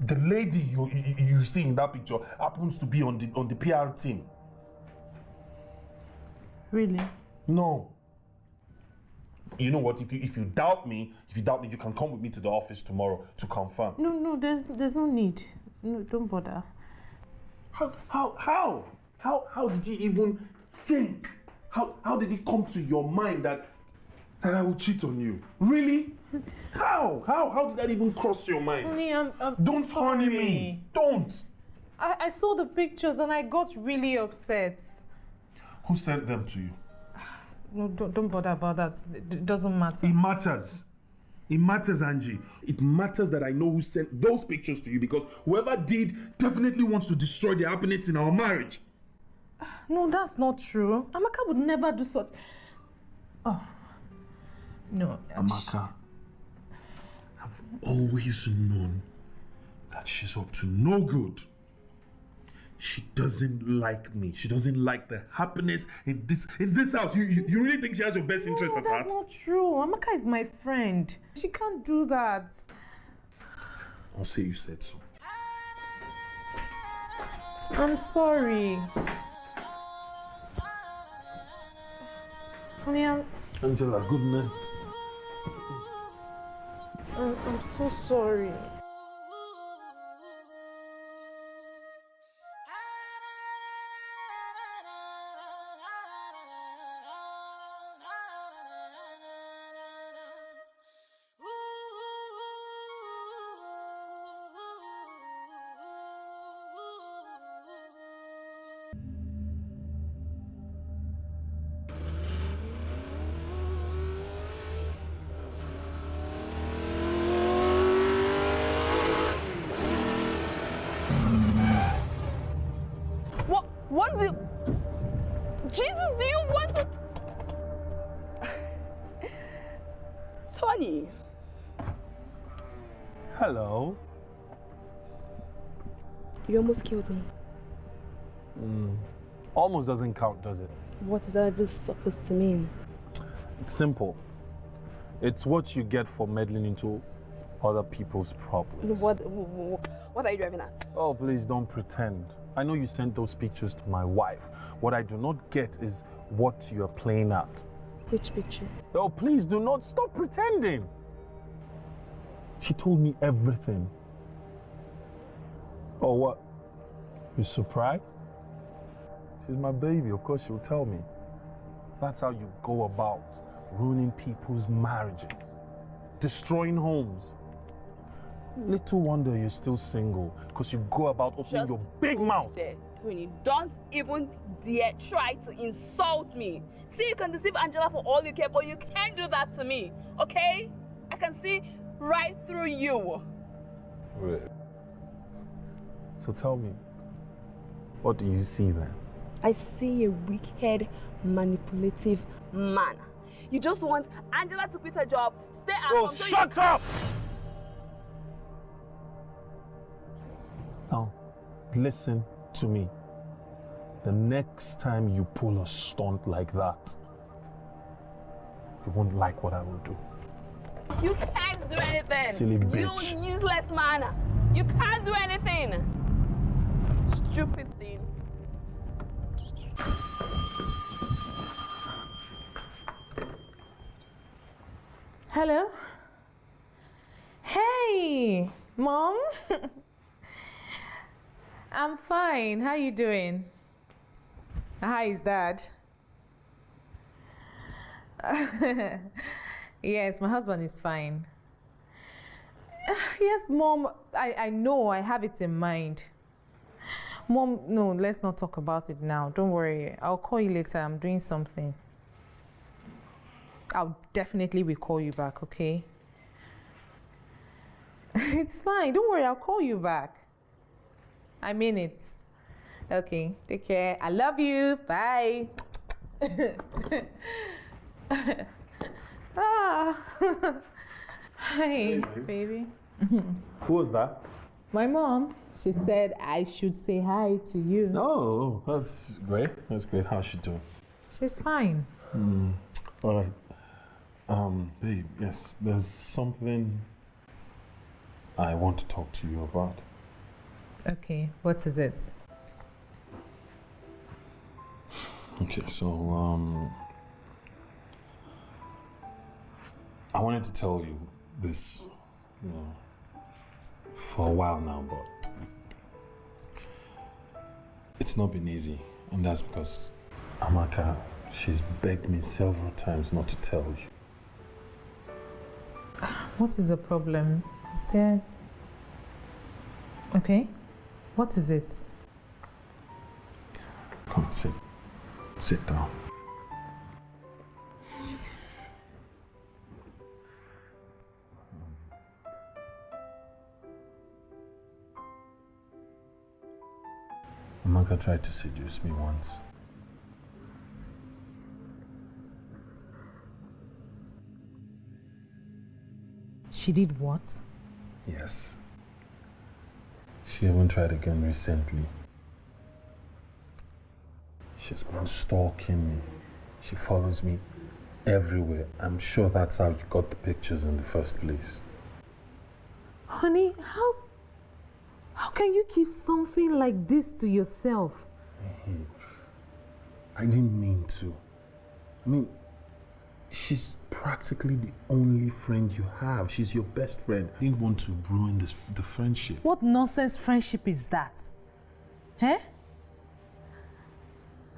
The lady you see in that picture happens to be on the PR team. Really? No. You know what? If you doubt me, you can come with me to the office tomorrow to confirm. No, there's no need. No, don't bother. How did you even think? How did it come to your mind that I will cheat on you? Really? How did that even cross your mind? Honey, I'm Don't sorry. honey me. Don't. I saw the pictures and I got really upset. Who sent them to you? No, don't bother about that. It doesn't matter. It matters. It matters, Angie. It matters that I know who sent those pictures to you, because whoever did definitely wants to destroy the happiness in our marriage. No, that's not true. Amaka would never do such. Oh. No. Amaka, I've always known that she's up to no good. She doesn't like me. She doesn't like the happiness in this house. You really think she has your best interest at heart? That's not true. Amaka is my friend. She can't do that. I'll say you said so. I'm sorry. Honey, Angela, good night. I'm so sorry. What the... Jesus, do you want to... Tony. Hello. You almost killed me. Almost doesn't count, does it? What is that even supposed to mean? It's simple. It's what you get for meddling into other people's problems. What are you driving at? Oh, please don't pretend. I know you sent those pictures to my wife. What I do not get is what you're playing at. Which pictures? Oh, please do not stop pretending. She told me everything. Oh, what? You surprised? She's my baby, of course she'll tell me. That's how you go about ruining people's marriages, destroying homes. Little wonder you're still single, because you go about opening your big mouth. Tony, don't even dare try to insult me. See, you can deceive Angela for all you care, but you can't do that to me, okay? I can see right through you. Wait. So tell me, what do you see then? I see a wicked, manipulative man. You just want Angela to quit her job, stay at home. Oh, shut up! Now, listen to me. The next time you pull a stunt like that, you won't like what I will do. You can't do anything. Silly bitch. You useless man. You can't do anything. Stupid thing. Hello? Hey, Mom. I'm fine. How you doing? How is Dad? Yes, my husband is fine. Yes, Mom, I know, I have it in mind. Mom, no, let's not talk about it now. Don't worry. I'll call you later. I'm doing something. I'll definitely will call you back, okay? It's fine. Don't worry. I'll call you back. I mean it. Okay, take care. I love you. Bye. Ah. Hi, baby. Who was that? My mom. She said I should say hi to you. Oh, that's great. That's great. How's she doing? She's fine. All right. Babe, yes, there's something I want to talk to you about. Okay, what is it? Okay, so, I wanted to tell you this, for a while now, but it's not been easy, and that's because Amaka, she's begged me several times not to tell you. What is the problem? Is there... Okay, what is it? Come, sit down. Amaka tried to seduce me once. She did what? Yes. She even tried again recently. She's been stalking me. She follows me everywhere. I'm sure that's how you got the pictures in the first place. Honey, how can you keep something like this to yourself? I didn't mean to. I mean, she's practically the only friend you have. She's your best friend. I didn't want to ruin the friendship. What nonsense friendship is that? Eh?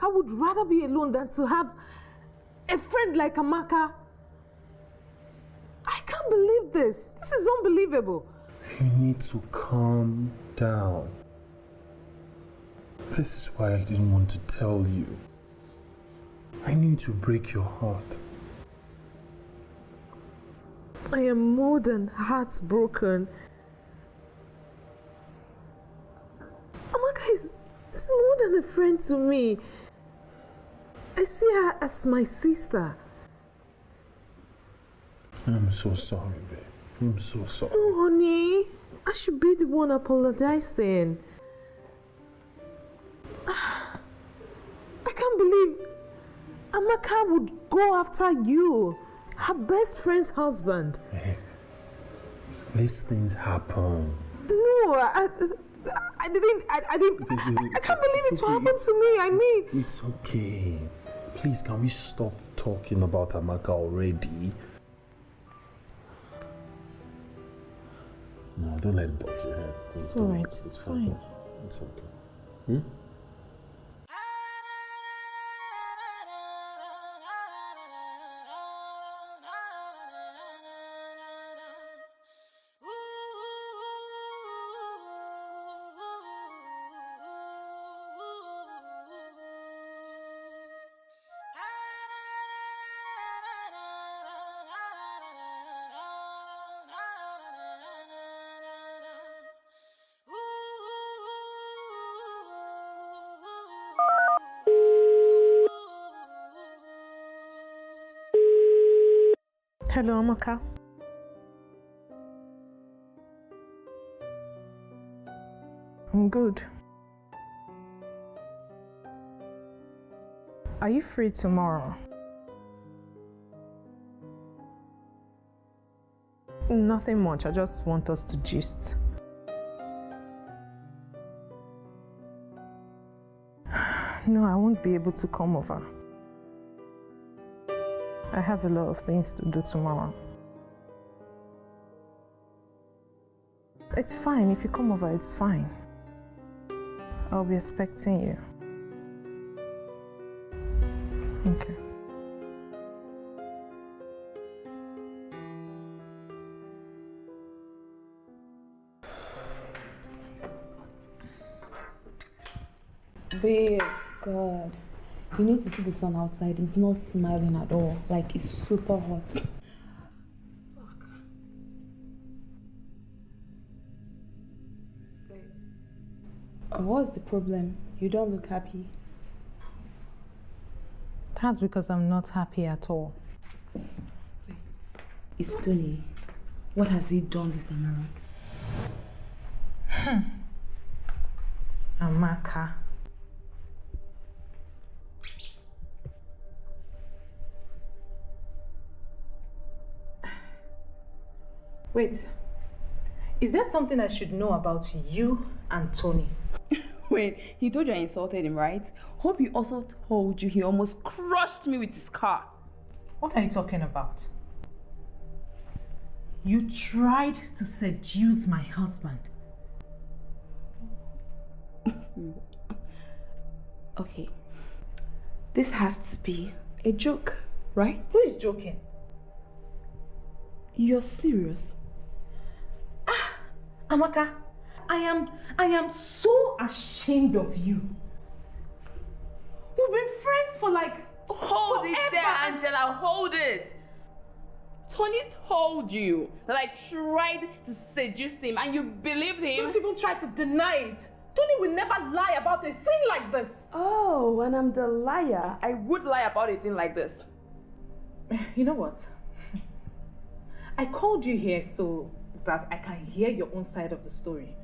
I would rather be alone than to have a friend like Amaka. I can't believe this. This is unbelievable. You need to calm down. This is why I didn't want to tell you. I need to break your heart. I am more than heartbroken. Amaka is more than a friend to me. I see her as my sister. I'm so sorry, babe. I'm so sorry. Oh, honey, I should be the one apologizing. I can't believe Amaka would go after you, her best friend's husband. Hey, these things happen. No, I didn't. I can't believe it happened to me. I mean, It's okay. Please, can we stop talking about Amaka already? No, don't let it bother your head. It's alright, it's fine. It's okay. Hello, Amaka. I'm good. Are you free tomorrow? Nothing much. I just want us to gist. No, I won't be able to come over. I have a lot of things to do tomorrow. It's fine. If you come over, it's fine. I'll be expecting you. Okay. Babe, God. You need to see the sun outside. It's not smiling at all. Like, it's super hot. What's the problem? You don't look happy. That's because I'm not happy at all. Wait, it's Tony. What has he done this time around? Amaka. Wait, is there something I should know about you and Tony? Wait, he told you I insulted him, right? Hope he also told you he almost crushed me with his car. What are you talking about? You tried to seduce my husband. Okay, this has to be a joke, right? Who is joking? You're serious? Amaka, I am so ashamed of you. We've been friends for like Hold forever. it there, Angela, hold it. Tony told you that I tried to seduce him and you believed him. Don't even try to deny it. Tony will never lie about a thing like this. Oh, and I'm the liar. I would lie about a thing like this. You know what? I called you here so that I can hear your own side of the story.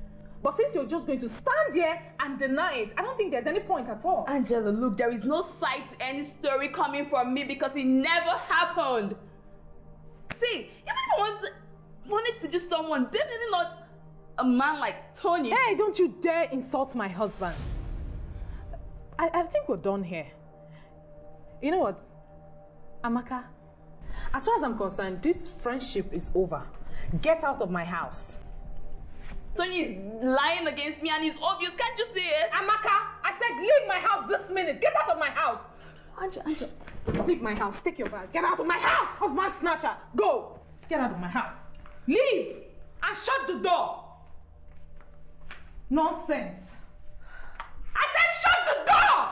But since you're just going to stand here and deny it, I don't think there's any point at all. Angela, look, there is no side to any story coming from me because it never happened. See, even if I wanted to do someone, definitely not a man like Tony. Hey, don't you dare insult my husband. I think we're done here. You know what, Amaka? As far as I'm concerned, this friendship is over. Get out of my house. Tony is lying against me and it's obvious. Can't you see it? Amaka, I said leave my house this minute. Get out of my house. Angela. Leave my house. Take your bag. Get out of my house. Husband snatcher. Go. Get out of my house. Leave. And shut the door. Nonsense. I said shut the door.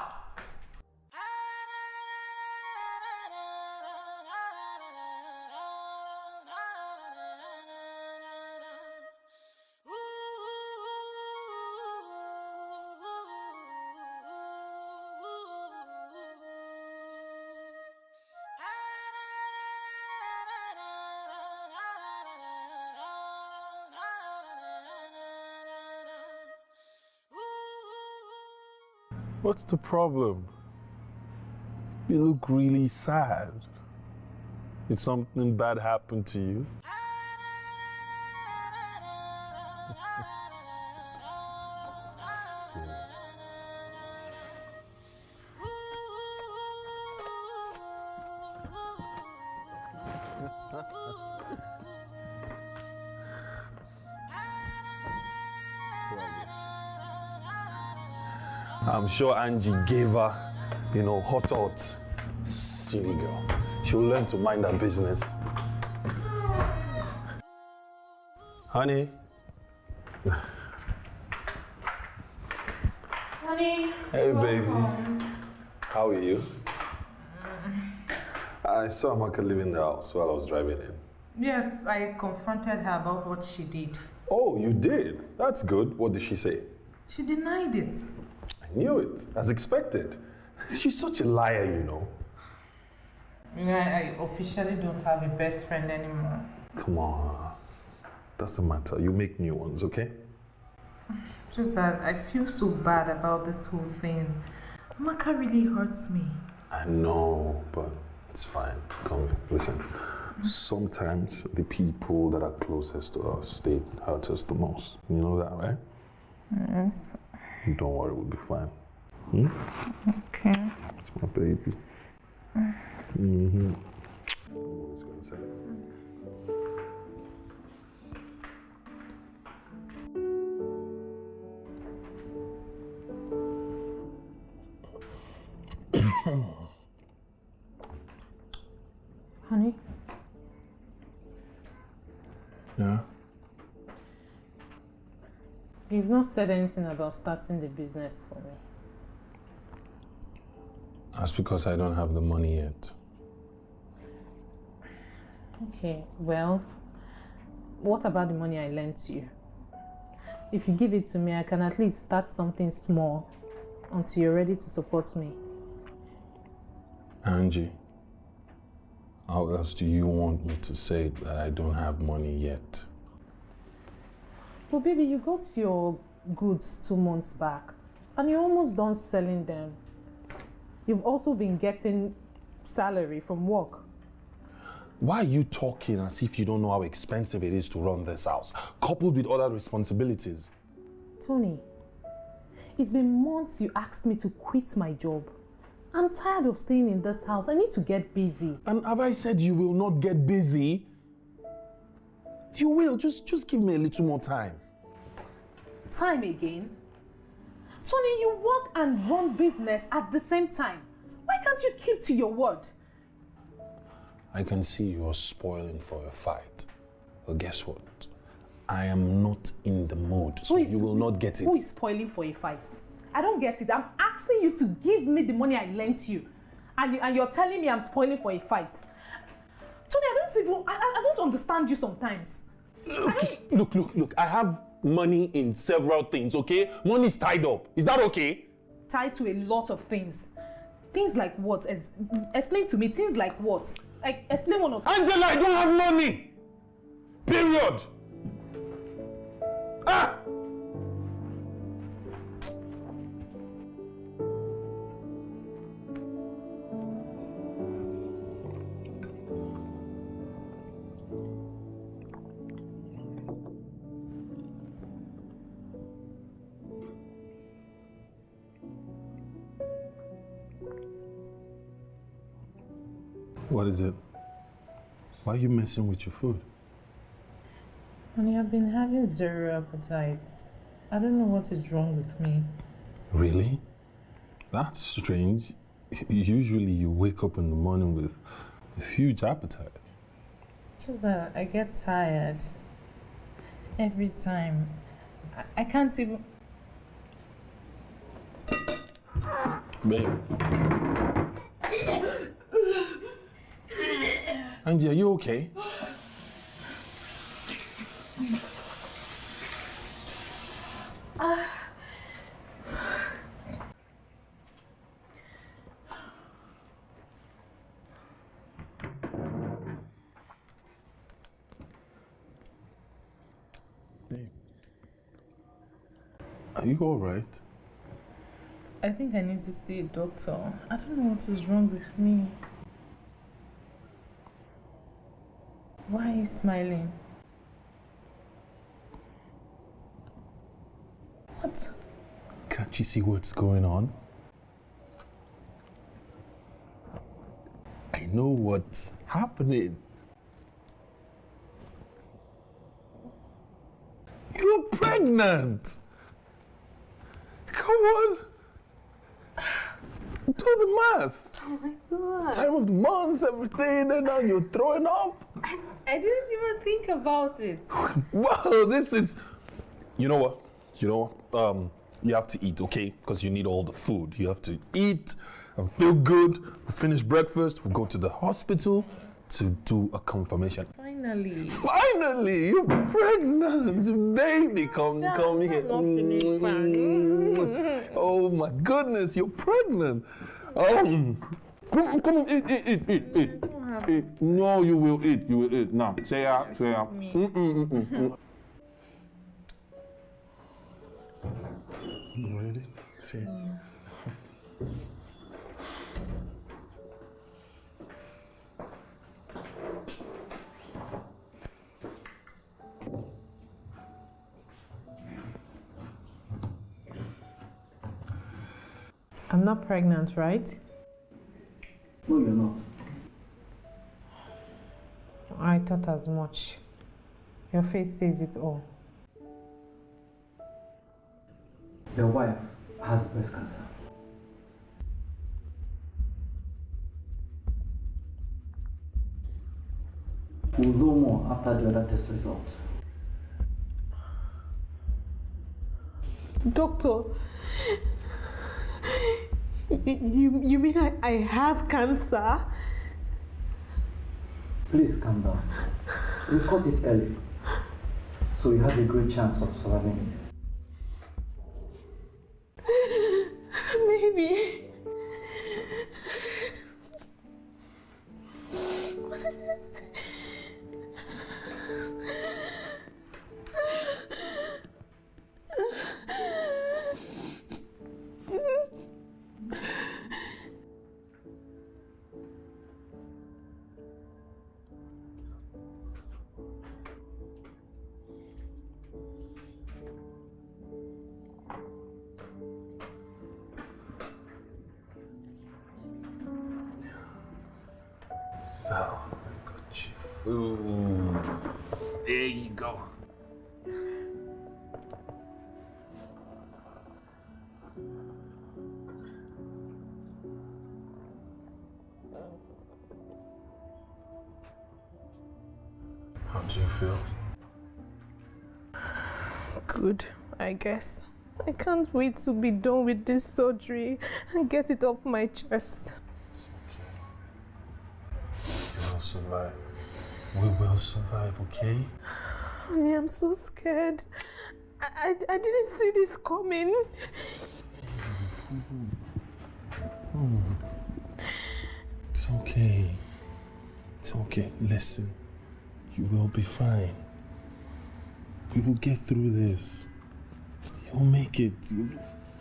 What's the problem? You look really sad. Did something bad happen to you? I'm sure Angie gave her, hot. Silly girl. She'll learn to mind her business. Honey. Honey. Hey, baby. How are you? I saw Amaka leaving the house while I was driving in. Yes, I confronted her about what she did. Oh, you did? That's good. What did she say? She denied it. I knew it, as expected. She's such a liar, I officially don't have a best friend anymore. Come on. That's the matter. You make new ones, okay? Just that I feel so bad about this whole thing. Amaka really hurts me. I know, but it's fine. Come, listen. Sometimes the people that are closest to us, they hurt us the most. You know that, right? Yes. Don't worry, we'll be fine. Okay. It's my baby. Mm-hmm. I was gonna say. Honey? Yeah? You've not said anything about starting the business for me. That's because I don't have the money yet. Okay, well, what about the money I lent you? If you give it to me, I can at least start something small until you're ready to support me. Angie, how else do you want me to say that I don't have money yet? Well, baby, you got your goods 2 months back and you're almost done selling them. You've also been getting salary from work. Why are you talking as if you don't know how expensive it is to run this house, coupled with other responsibilities? Tony, it's been months you asked me to quit my job. I'm tired of staying in this house. I need to get busy. And have I said you will not get busy? You will. Just give me a little more time. Time again? Tony, you work and run business at the same time. Why can't you keep to your word? I can see you're spoiling for a fight. But guess what? I am not in the mood, so you will not get it. Who is spoiling for a fight? I don't get it. I'm asking you to give me the money I lent you. And you're telling me I'm spoiling for a fight. Tony, I don't understand you sometimes. Look. I have money in several things, okay? Money is tied up. Is that okay? Tied to a lot of things. Things like what? Explain to me. Things like what? Like, explain one or two. Angela, I don't have money. Period. Ah! What is it? Why are you messing with your food? Honey, I've been having zero appetite. I don't know what is wrong with me. Really? That's strange. Usually you wake up in the morning with a huge appetite. Just that I get tired every time. I can't even... Babe. Angie, are you okay? Babe. Are you all right? I think I need to see a doctor. I don't know what is wrong with me. Why are you smiling? What? Can't you see what's going on? I know what's happening. You're pregnant! Come on! Do the math! Oh my God! Time of the month, everything, and now you're throwing up? I didn't even think about it. Wow, this is... You know what? You have to eat, okay? Because you need all the food. You have to eat and feel good. We'll finish breakfast. We'll go to the hospital to do a confirmation. Finally. Finally! You're pregnant! Baby, come here. Oh my goodness, you're pregnant! Come on, eat. No, you will eat. Now, say out. You ready? See. I'm not pregnant, right? No, you're not. I thought as much. Your face says it all. Your wife has breast cancer. We'll know more after the other test results. Doctor, you mean I have cancer? Please calm down. We caught it early, so you have a great chance of surviving it. Ooh. There you go. How do you feel? Good, I guess. I can't wait to be done with this surgery and get it off my chest. You will survive. We will survive, okay? Honey, I'm so scared. I didn't see this coming. It's okay. It's okay. Listen, you will be fine. We will get through this. You'll make it.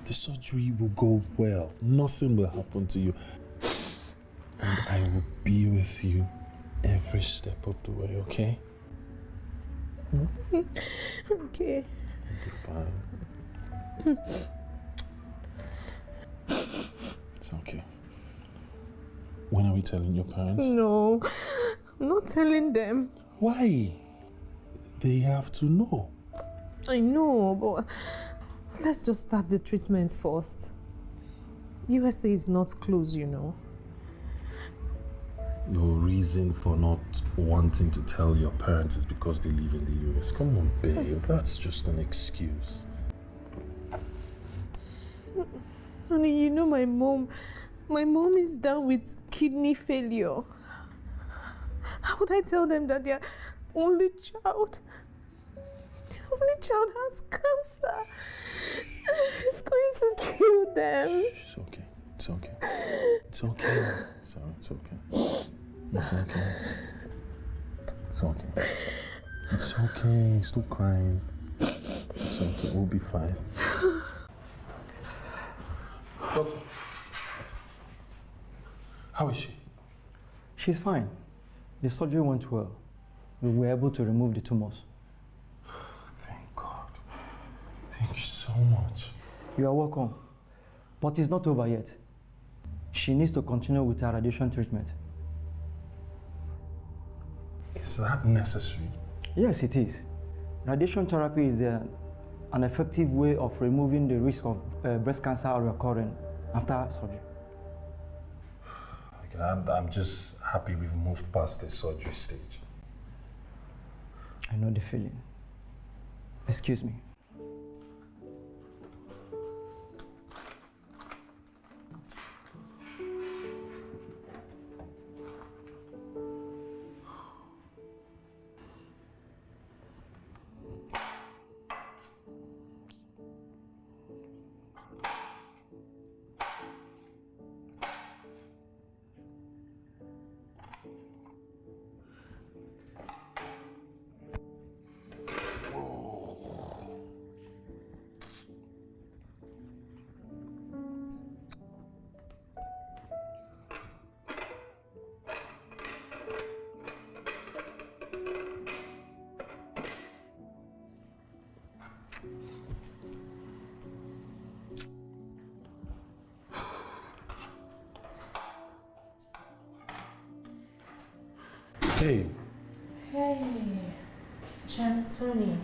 The surgery will go well. Nothing will happen to you. And I will be with you every step of the way, okay? Okay. You'll be fine. It's okay. When are we telling your parents? No, I'm not telling them. Why? They have to know. I know, but let's just start the treatment first. USA is not close, you know. Your reason for not wanting to tell your parents is because they live in the US. Come on, babe. That's just an excuse. Honey, you know my mom is down with kidney failure. How would I tell them that their only child has cancer? It's going to kill them. It's okay. It's okay. It's okay. Sorry, it's okay. It's okay. It's okay. It's okay. Stop crying. It's okay. We'll be fine. Doctor, how is she? She's fine. The surgery went well. We were able to remove the tumors. Thank God. Thank you so much. You are welcome. But it's not over yet. She needs to continue with her radiation treatment. Is that necessary? Yes, it is. Radiation therapy is an effective way of removing the risk of breast cancer recurring after surgery. Okay, I'm just happy we've moved past the surgery stage. I know the feeling. Excuse me. Hey. Hey, Chef Tony.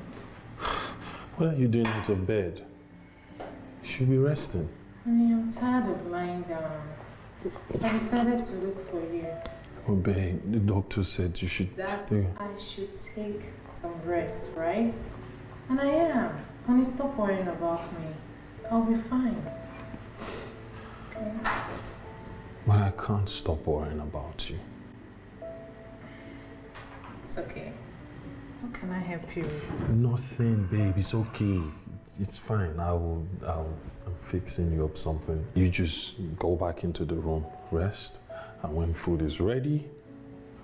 What are you doing out of bed? You should be resting. Honey, I'm tired of lying down. I decided to look for you. Oh, babe, the doctor said you should... That I should take some rest, right? And I am. Honey, stop worrying about me. I'll be fine. Okay? But I can't stop worrying about you. It's okay. How can I help you? Nothing, babe. It's okay. It's fine. I'm fixing you up something. You just go back into the room, rest, and when food is ready,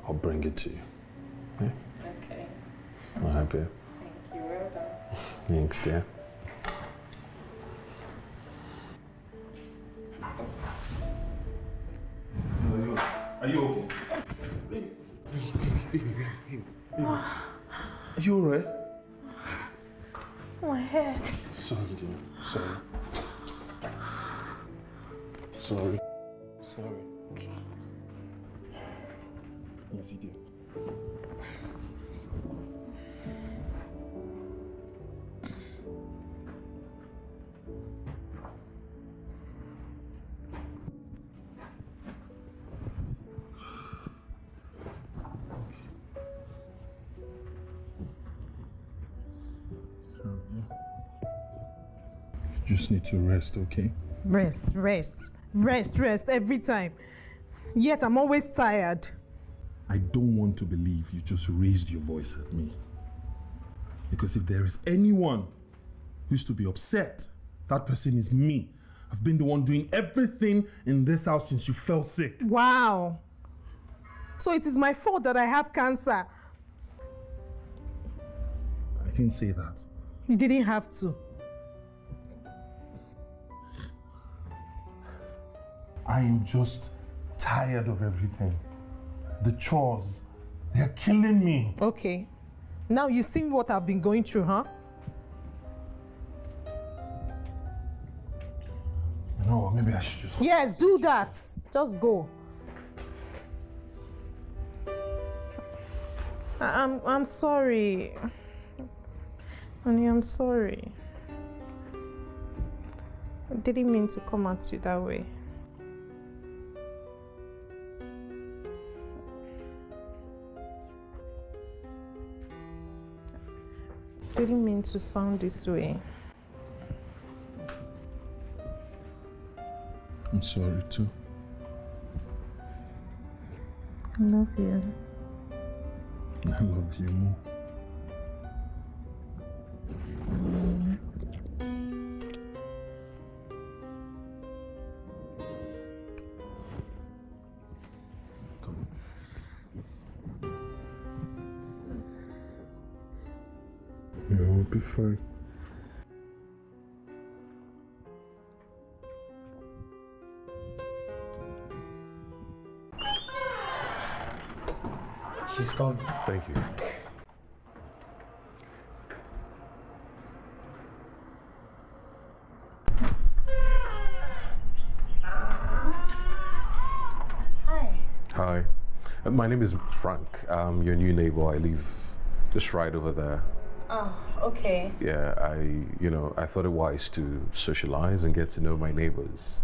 I'll bring it to you. Okay? Okay. All right, babe. Thank you. Well done. Thanks, dear. Are you okay? Baby. Are you alright? My head. Sorry, dear. Sorry. Sorry. Okay. Yes, you do. You just need to rest, okay? Rest every time. Yet I'm always tired. I don't want to believe you just raised your voice at me. Because if there is anyone who's to be upset, that person is me. I've been the one doing everything in this house since you fell sick. Wow. So it is my fault that I have cancer. I didn't say that. You didn't have to. I am just tired of everything. The chores, they're killing me. Okay. Now you see what I've been going through, huh? No, maybe I should just... Yes, do that. Just go. I'm sorry. Honey, I'm sorry. I didn't mean to come at you that way. Didn't mean to sound this way. I'm sorry too. I love you. I love you more. You'll be fine. She's coming. Thank you. Hi. My name is Frank. I'm your new neighbor. I live just right over there. Oh, okay. Yeah, I thought it wise to socialize and get to know my neighbors.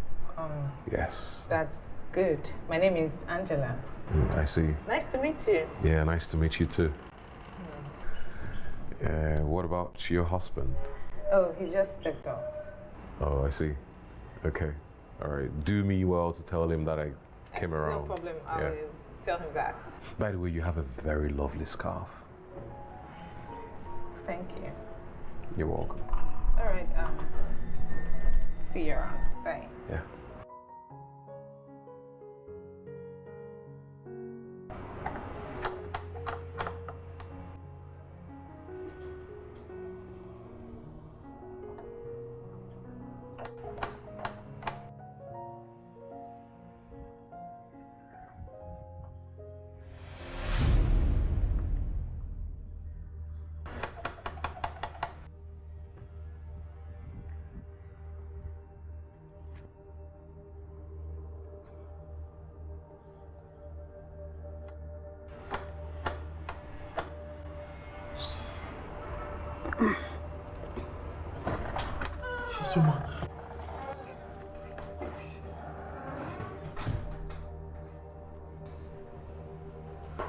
Yes. That's good. My name is Angela. I see. Nice to meet you. Yeah, nice to meet you too. What about your husband? Oh, he just stepped out. Oh, I see. Okay. All right. Do me well to tell him that I came around. No problem. I will tell him that. By the way, you have a very lovely scarf. Thank you. You're welcome. All right. See you around. Bye. Yeah.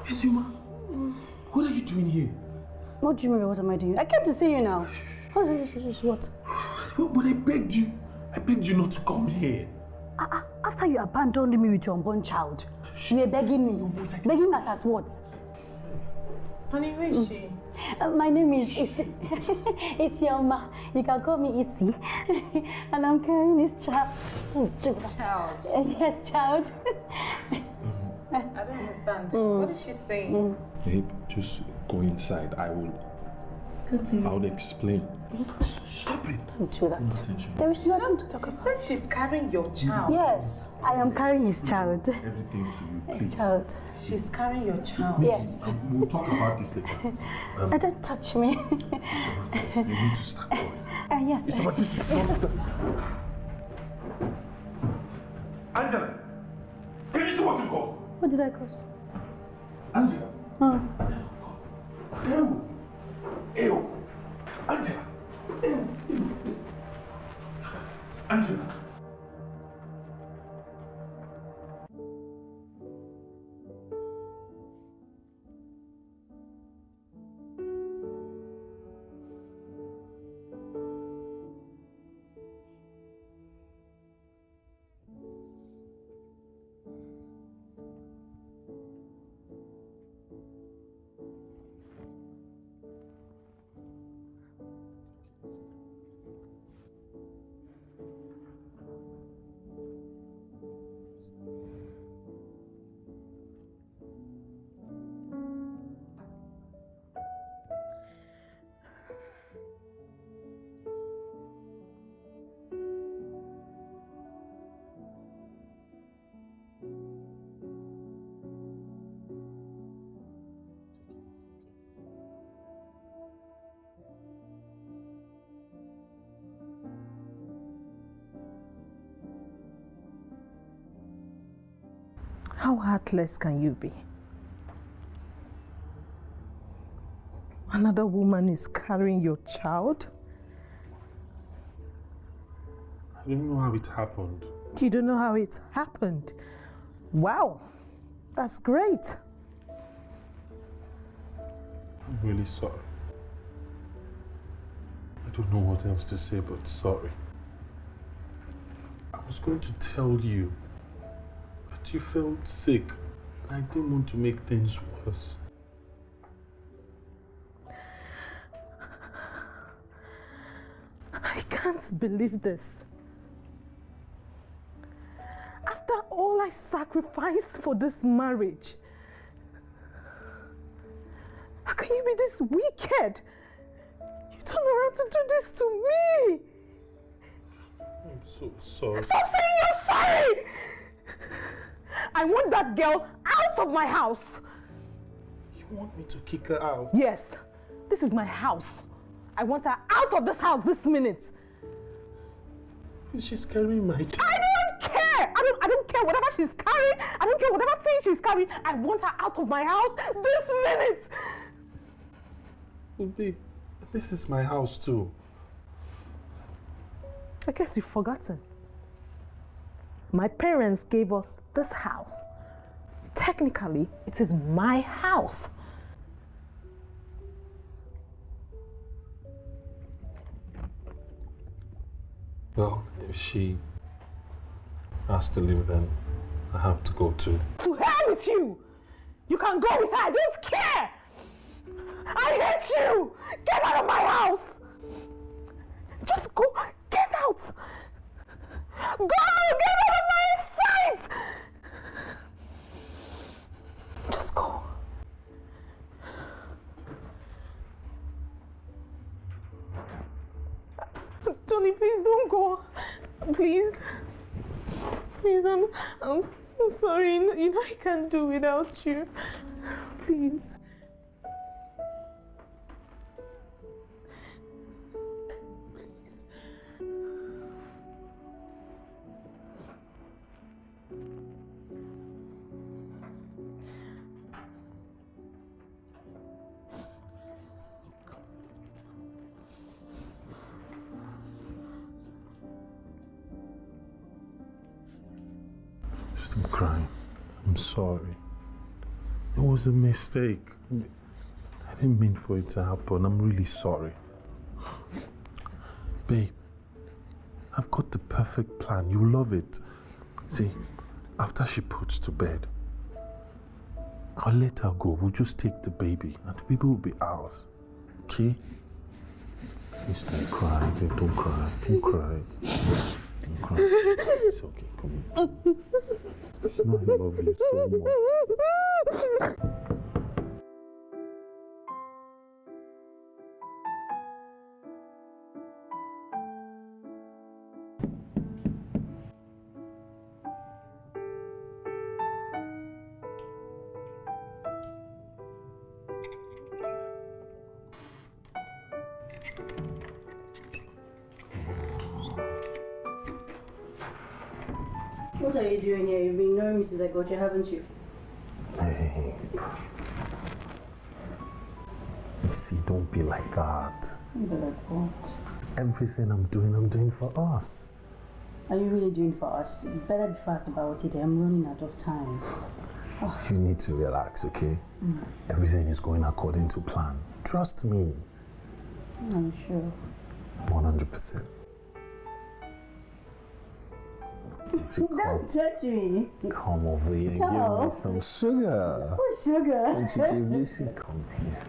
Isuma, what are you doing here? What do you mean, what am I doing? I came to see you now. What? But I begged you not to come here. After you abandoned me with your unborn child, you were begging me. Begging us as what? Honey, who is she? My name is Isioma. You can call me Isi. And I'm carrying this child. Don't do that. Child? Yes, child. I don't understand. What is she saying? Babe, just go inside. I'll explain. Stop it. Don't do that. There is nothing to talk about. She said she's carrying your child. Yes, I am carrying his child. Everything to you, please. His child. She's carrying your child. Yes. We'll talk about this later. Don't touch me. You need to start going. Yes. This is not the... Angela! Can you see what you caused? What did I cause? Angela, Ew! Ew! Angela! Ew! Angela! How heartless can you be? Another woman is carrying your child? I don't know how it happened. You don't know how it happened? Wow, that's great. I'm really sorry. I don't know what else to say but sorry. I was going to tell you that you felt sick and I didn't want to make things worse. I can't believe this. After all I sacrificed for this marriage, how can you be this wicked? You turn around to do this to me. I'm so sorry. Stop saying you're sorry! I want that girl out of my house. You want me to kick her out? Yes, this is my house. I want her out of this house this minute. She's carrying my child. I don't care! I don't care whatever she's carrying. I don't care whatever thing she's carrying. I want her out of my house this minute. Well, babe, this is my house too. I guess you've forgotten. My parents gave us this house. Technically, it is my house. Well, if she has to leave, then I have to go too. To hell with you! You can go with her, I don't care! I hate you! Get out of my house! Just go, get out! Go! Get out of my sight! Just go. Tony, please don't go. Please. Please, I'm sorry. You know I can't do without you. Please. Stop crying. I'm sorry. It was a mistake. I didn't mean for it to happen. I'm really sorry. Babe, I've got the perfect plan. You love it. See, after she puts to bed, I'll let her go. We'll just take the baby and the baby will be ours. Okay? Please don't cry, babe. Don't cry. Don't cry. Don't cry. It's okay. Come on. You know I love you so much. What are you doing here? You've been ignoring me since I got here, haven't you? Hey. Tracy, don't be like that. Be like what? Everything I'm doing for us. Are you really doing for us? You better be fast about it. I'm running out of time. You need to relax, okay? Everything is going according to plan. Trust me. I'm sure. 100%. Don't touch me. Come over here and give me some sugar. What sugar? Don't you give me some? Come here.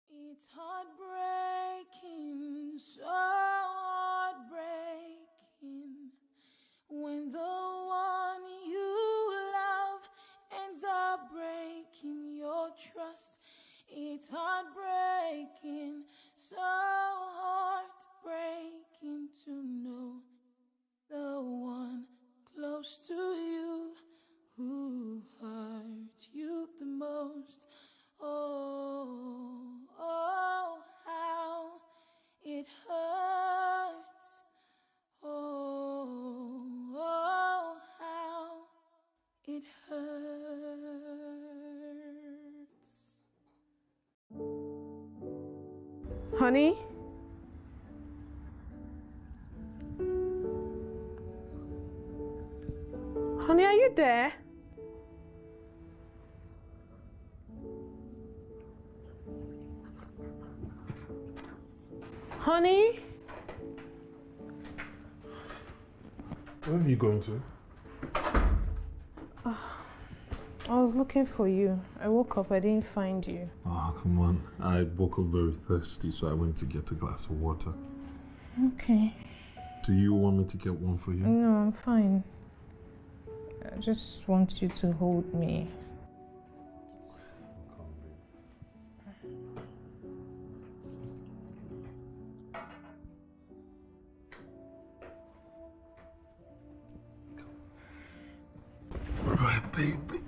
It's heartbreaking, so heartbreaking, when the one you love ends up breaking your trust. It's heartbreaking, so heartbreaking to know the one close to you who hurt you the most. Oh, oh, how it hurts. Oh, oh, how it hurts. Honey? Honey, are you there? Honey? Where are you going to? I was looking for you. I woke up, I didn't find you. Oh, come on. I woke up very thirsty, so I went to get a glass of water. Okay. Do you want me to get one for you? No, I'm fine. I just want you to hold me. All right, baby.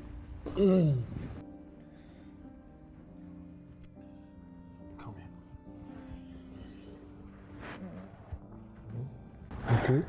Come here. Okay.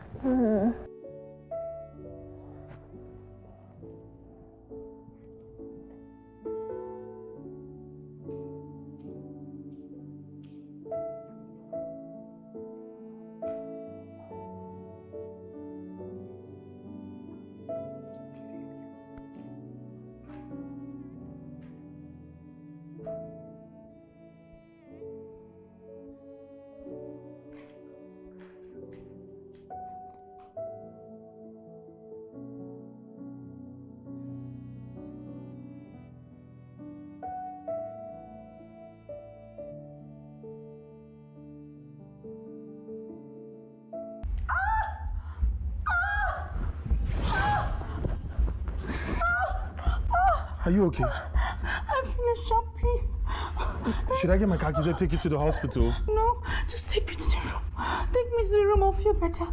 Are you okay? I finished shopping. Should I get my car keys and take you to the hospital? No, just take me to the room. Take me to the room, I'll feel better.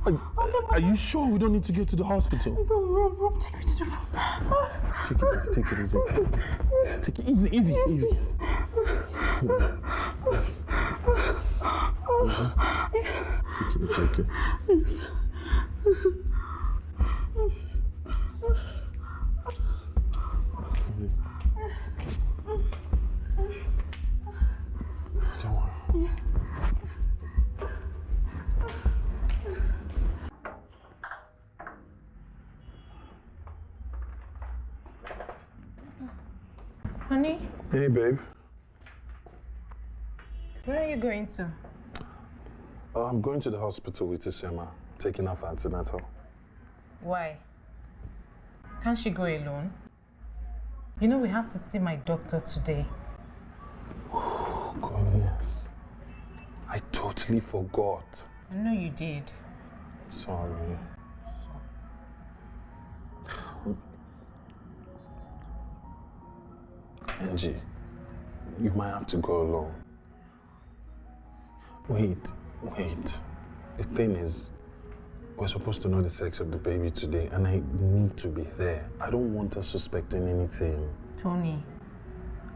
Are you sure we don't need to get to the hospital? Room, take me to the room. Take it easy. Take it easy. Easy. Take it. Don't worry. Honey? Hey, babe. Where are you going to? I'm going to the hospital with Isema, taking her for antenatal. Why? Can't she go alone? You know we have to see my doctor today. Oh, goodness. I totally forgot. I know you did. Sorry. Angie, you might have to go alone. Wait. The thing is, we're supposed to know the sex of the baby today, and I need to be there. I don't want her suspecting anything. Tony,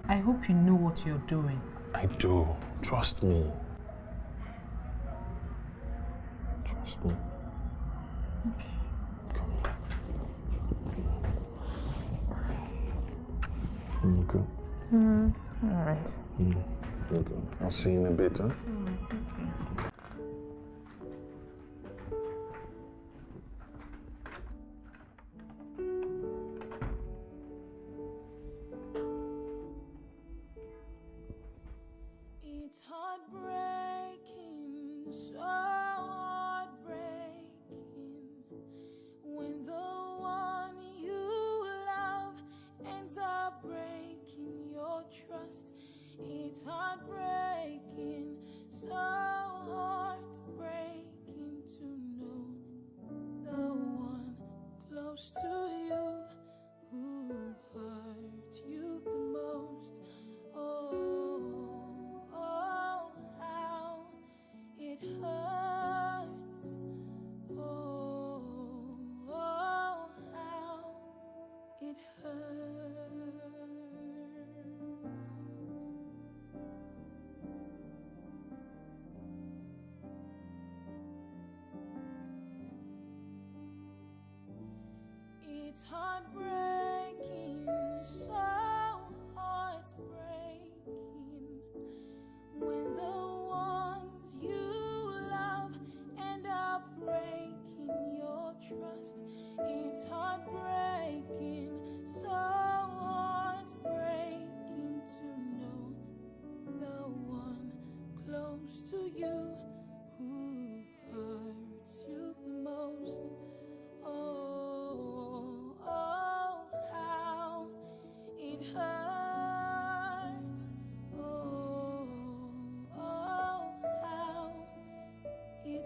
I hope you know what you're doing. I do. Trust me. Trust me. Okay. Come on. Okay. All right. Okay. I'll see you in a bit, huh? It's heartbreaking, so heartbreaking, when the one you love ends up breaking your trust. It's heartbreaking, so heartbreaking to know the one close to you who hurt you the most. Oh, how it hurts. Oh, how it hurts. It's heartbreaking, so heartbreaking, when the ones you love end up breaking your trust. It's heartbreaking, so heartbreaking to know the one close to you who hurts you the most. Oh, how it hurts. Oh, how it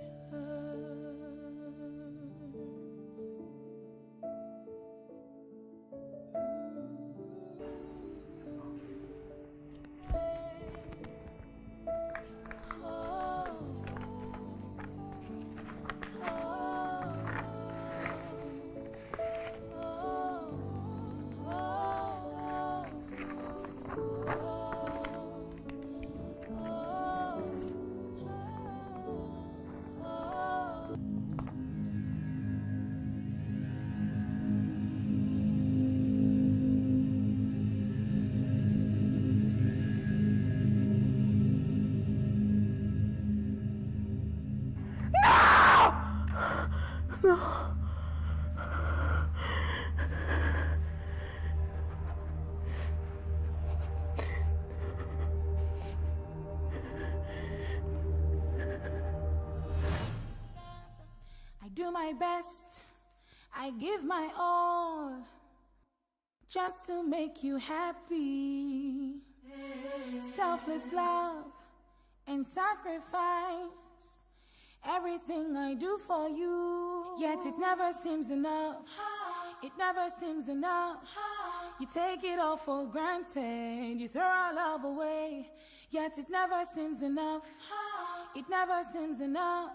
I do my best, I give my all, just to make you happy. Selfless love and sacrifice, everything I do for you. Yet it never seems enough, it never seems enough. You take it all for granted, you throw our love away. Yet it never seems enough, it never seems enough.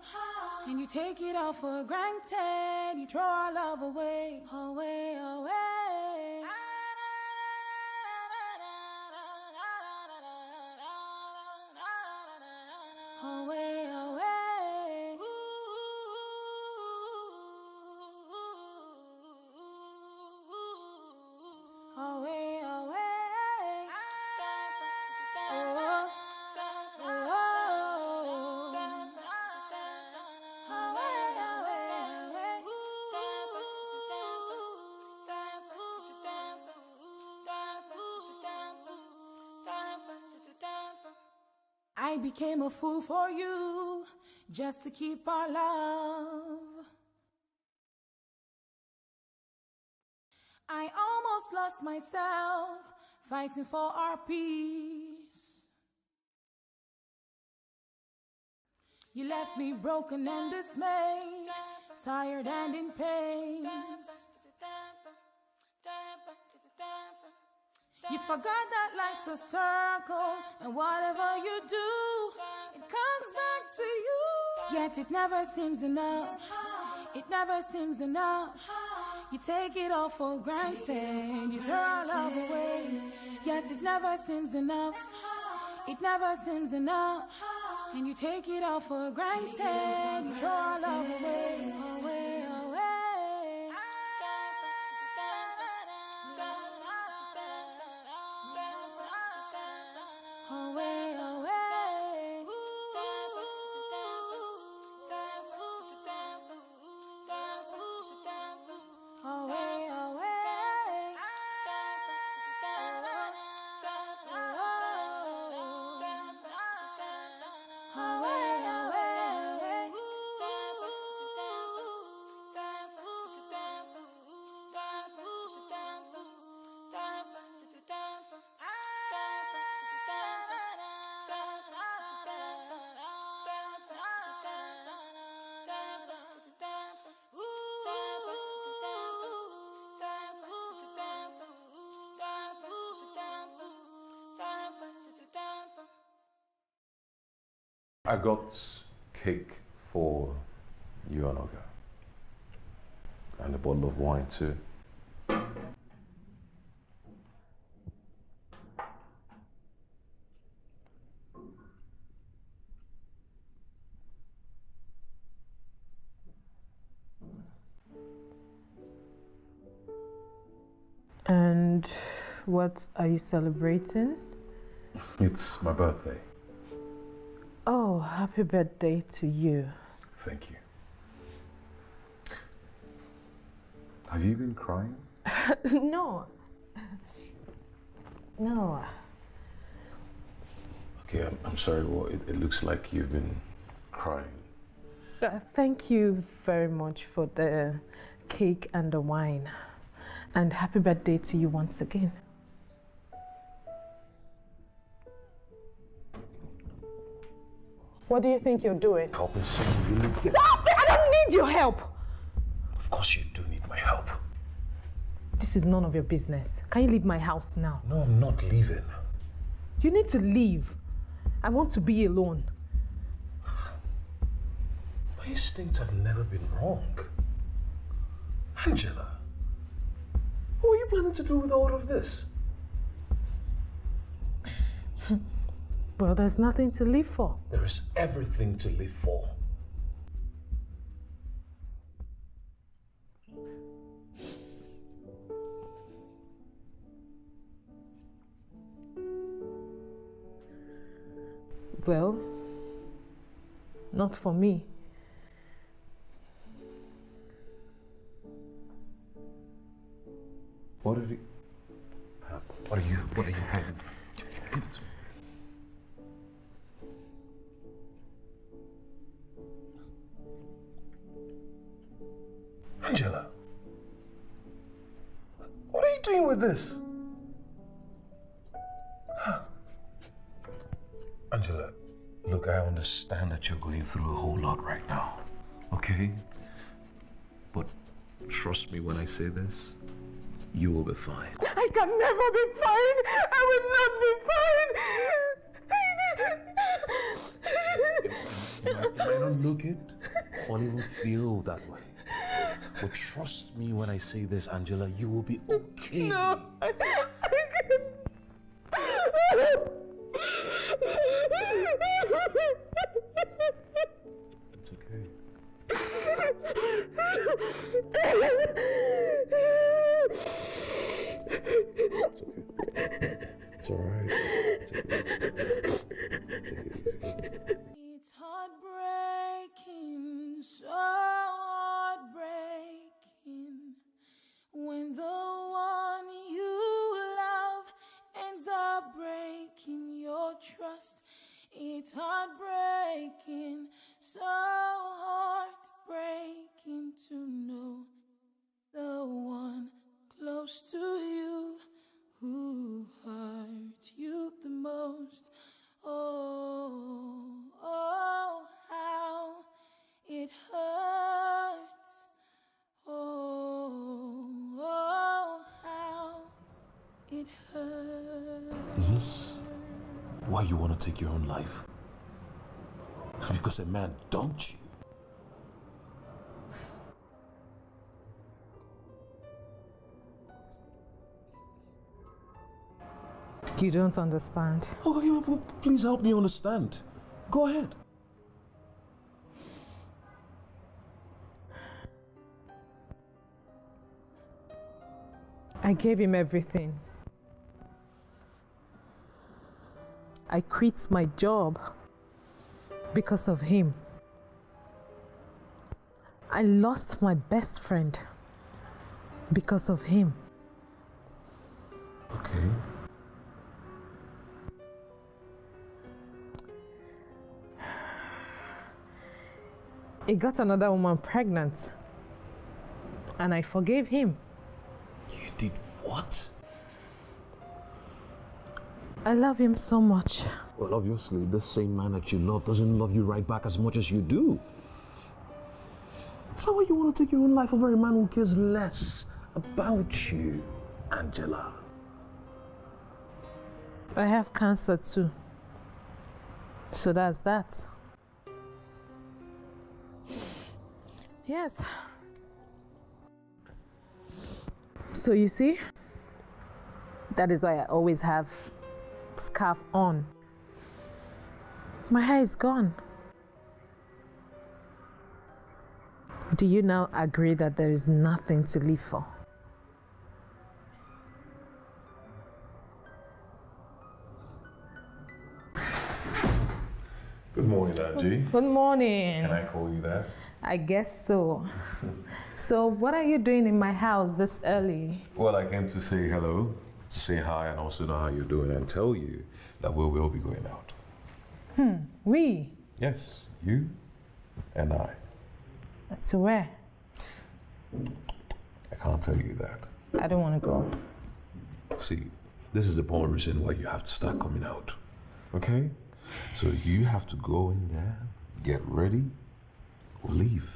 And you take it all for granted, you throw our love away, away, away. Away, away. Away, away. I became a fool for you, just to keep our love. I almost lost myself, fighting for our peace. You left me broken and dismayed, tired and in pain. You forgot that life's a circle, and whatever you do, it comes back to you. Yet it never seems enough, it never seems enough. You take it all for granted, you throw our love away. Yet it never seems enough, it never seems enough. And you take it all for granted, you throw our love away, away, away. I got cake for you and Olga. And a bottle of wine too. And what are you celebrating? It's my birthday. Oh, happy birthday to you. Thank you. Have you been crying? No. No. Okay, I'm sorry. Well, it looks like you've been crying. Thank you very much for the cake and the wine. And happy birthday to you once again. What do you think you're doing? Helping someone you need. Stop it! I don't need your help! Of course you do need my help. This is none of your business. Can you leave my house now? No, I'm not leaving. You need to leave. I want to be alone. My instincts have never been wrong. Angela, what are you planning to do with all of this? Well, there's nothing to live for. There is everything to live for. Well, not for me. What are you having? Give it to me. Angela, what are you doing with this? Angela, look, I understand that you're going through a whole lot right now, okay? But trust me when I say this, you will be fine. I can never be fine. I will not be fine. You might not look it or even feel that way. But trust me when I say this, Angela, you will be okay. No, I can't. It's okay. It's all right. It's heartbreaking, so heartbreaking, when the one you love ends up breaking your trust. It's heartbreaking, so heartbreaking to know the one close to you who hurt you the most. Oh, oh, how it hurts. Oh, oh, how it hurts. Is this why you want to take your own life? Because a man dumped you. You don't understand. Okay, well, please help me understand. Go ahead. I gave him everything. I quit my job because of him. I lost my best friend because of him. Okay. He got another woman pregnant, and I forgave him. You did what? I love him so much. Well, obviously, the same man that you love doesn't love you right back as much as you do. Is that why you want to take your own life over a man who cares less about you, Angela? I have cancer too. So that's that. Yes. So you see, that is why I always have scarf on. My hair is gone. Do you now agree that there is nothing to live for? Good morning, Angie. Good morning. Can I call you that? I guess so. So what are you doing in my house this early? Well, I came to say hello, to say hi, and also know how you're doing, and tell you that we will be going out. We? Yes, you and I. To where? I can't tell you that. I don't want to go. See, this is the point reason why you have to start coming out. Okay? So you have to go in there, get ready, leave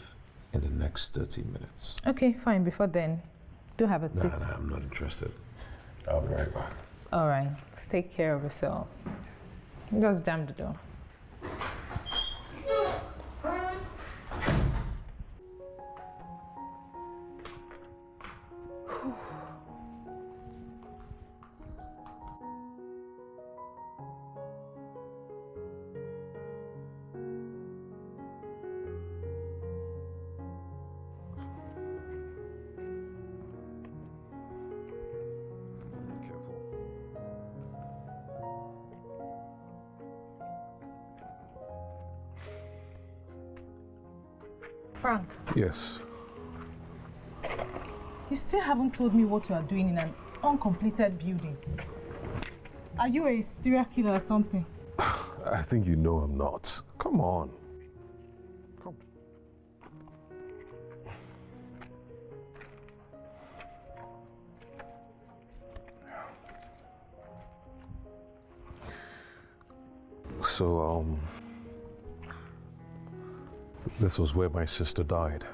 in the next 30 minutes. Okay, fine. Before then, do have a seat. No, I'm not interested. I'll be right back. All right. Take care of yourself. Just jam the door. Frank, Yes. you still haven't told me what you are doing in an uncompleted building. Are you a serial killer or something? I think you know I'm not. Come on. Come. So, this was where my sister died.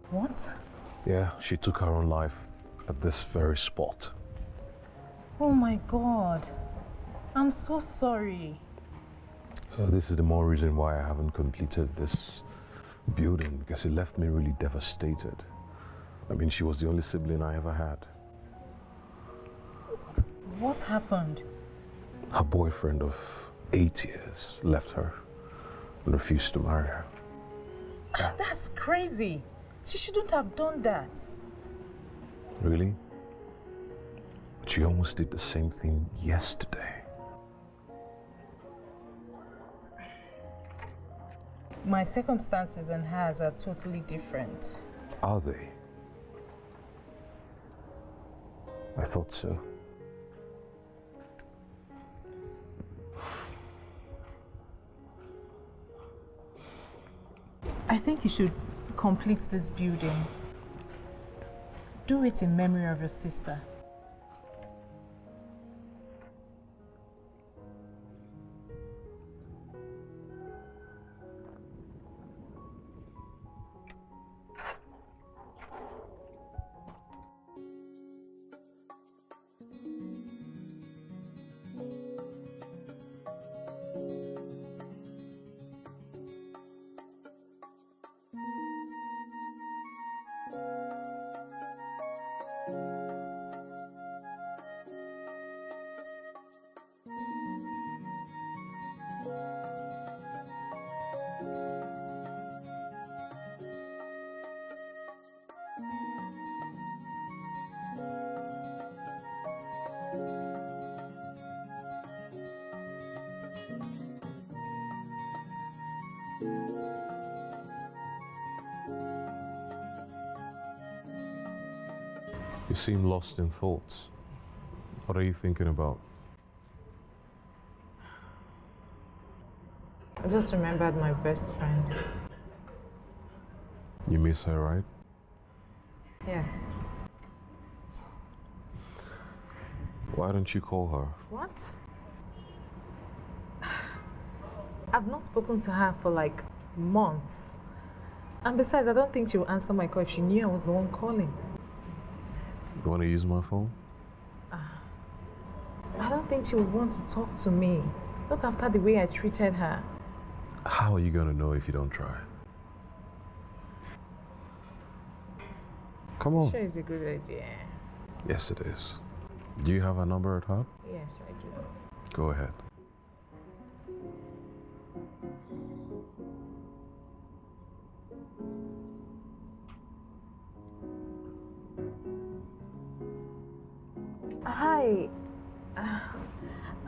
What? Yeah, she took her own life at this very spot. Oh my God. I'm so sorry. This is the more reason why I haven't completed this building, because it left me really devastated. I mean, she was the only sibling I ever had. What happened? Her boyfriend of 8 years left her and refused to marry her. That's crazy. She shouldn't have done that. Really? But she almost did the same thing yesterday. My circumstances and hers are totally different. Are they? I thought so. I think you should complete this building. Do it in memory of your sister. You seem lost in thoughts. What are you thinking about? I just remembered my best friend. You miss her, right? Yes. Why don't you call her? What? I've not spoken to her for like months. And besides, I don't think she will answer my call if she knew I was the one calling. You want to use my phone? I don't think she would want to talk to me. Not after the way I treated her. How are you going to know if you don't try? Come on. Sure, it's a good idea. Yes, it is. Do you have a number at heart? Yes, I do. Go ahead. Hi.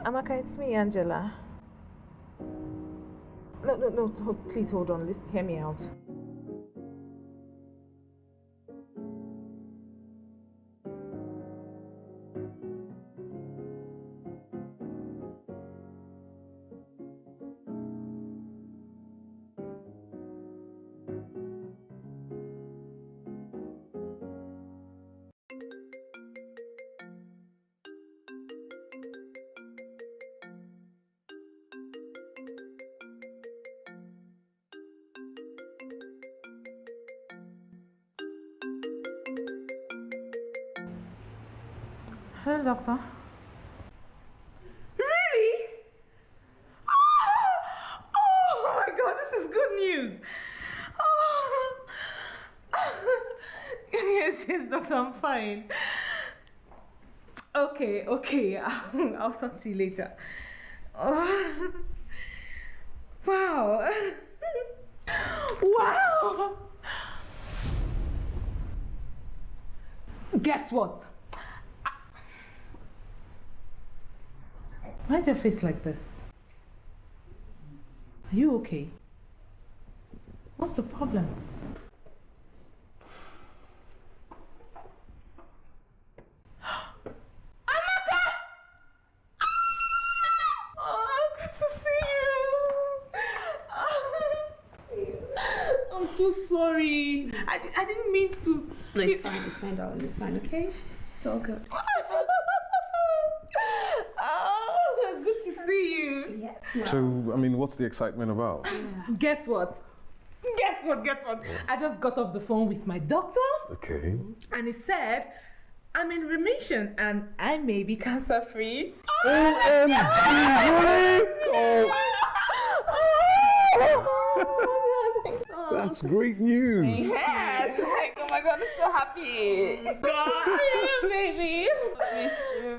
Amaka, it's me, Angela. No, please hold on. Listen, hear me out. Hello, doctor. Really? Oh my God, this is good news. Oh. Yes, doctor, I'm fine. Okay, I'll talk to you later. Oh. Wow. Wow. Guess what? Why is your face like this? Are you okay? What's the problem? Amaka! Oh, good to see you. I'm so sorry. I didn't mean to. No, it's fine, darling. It's fine, okay? It's all good. Oh, good to see you. Yes. So, I mean, what's the excitement about? Guess what? Guess what? I just got off the phone with my doctor. Okay. And he said, I'm in remission and I may be cancer free. That's great news. Yes. Like, oh my God, I'm so happy. God, baby.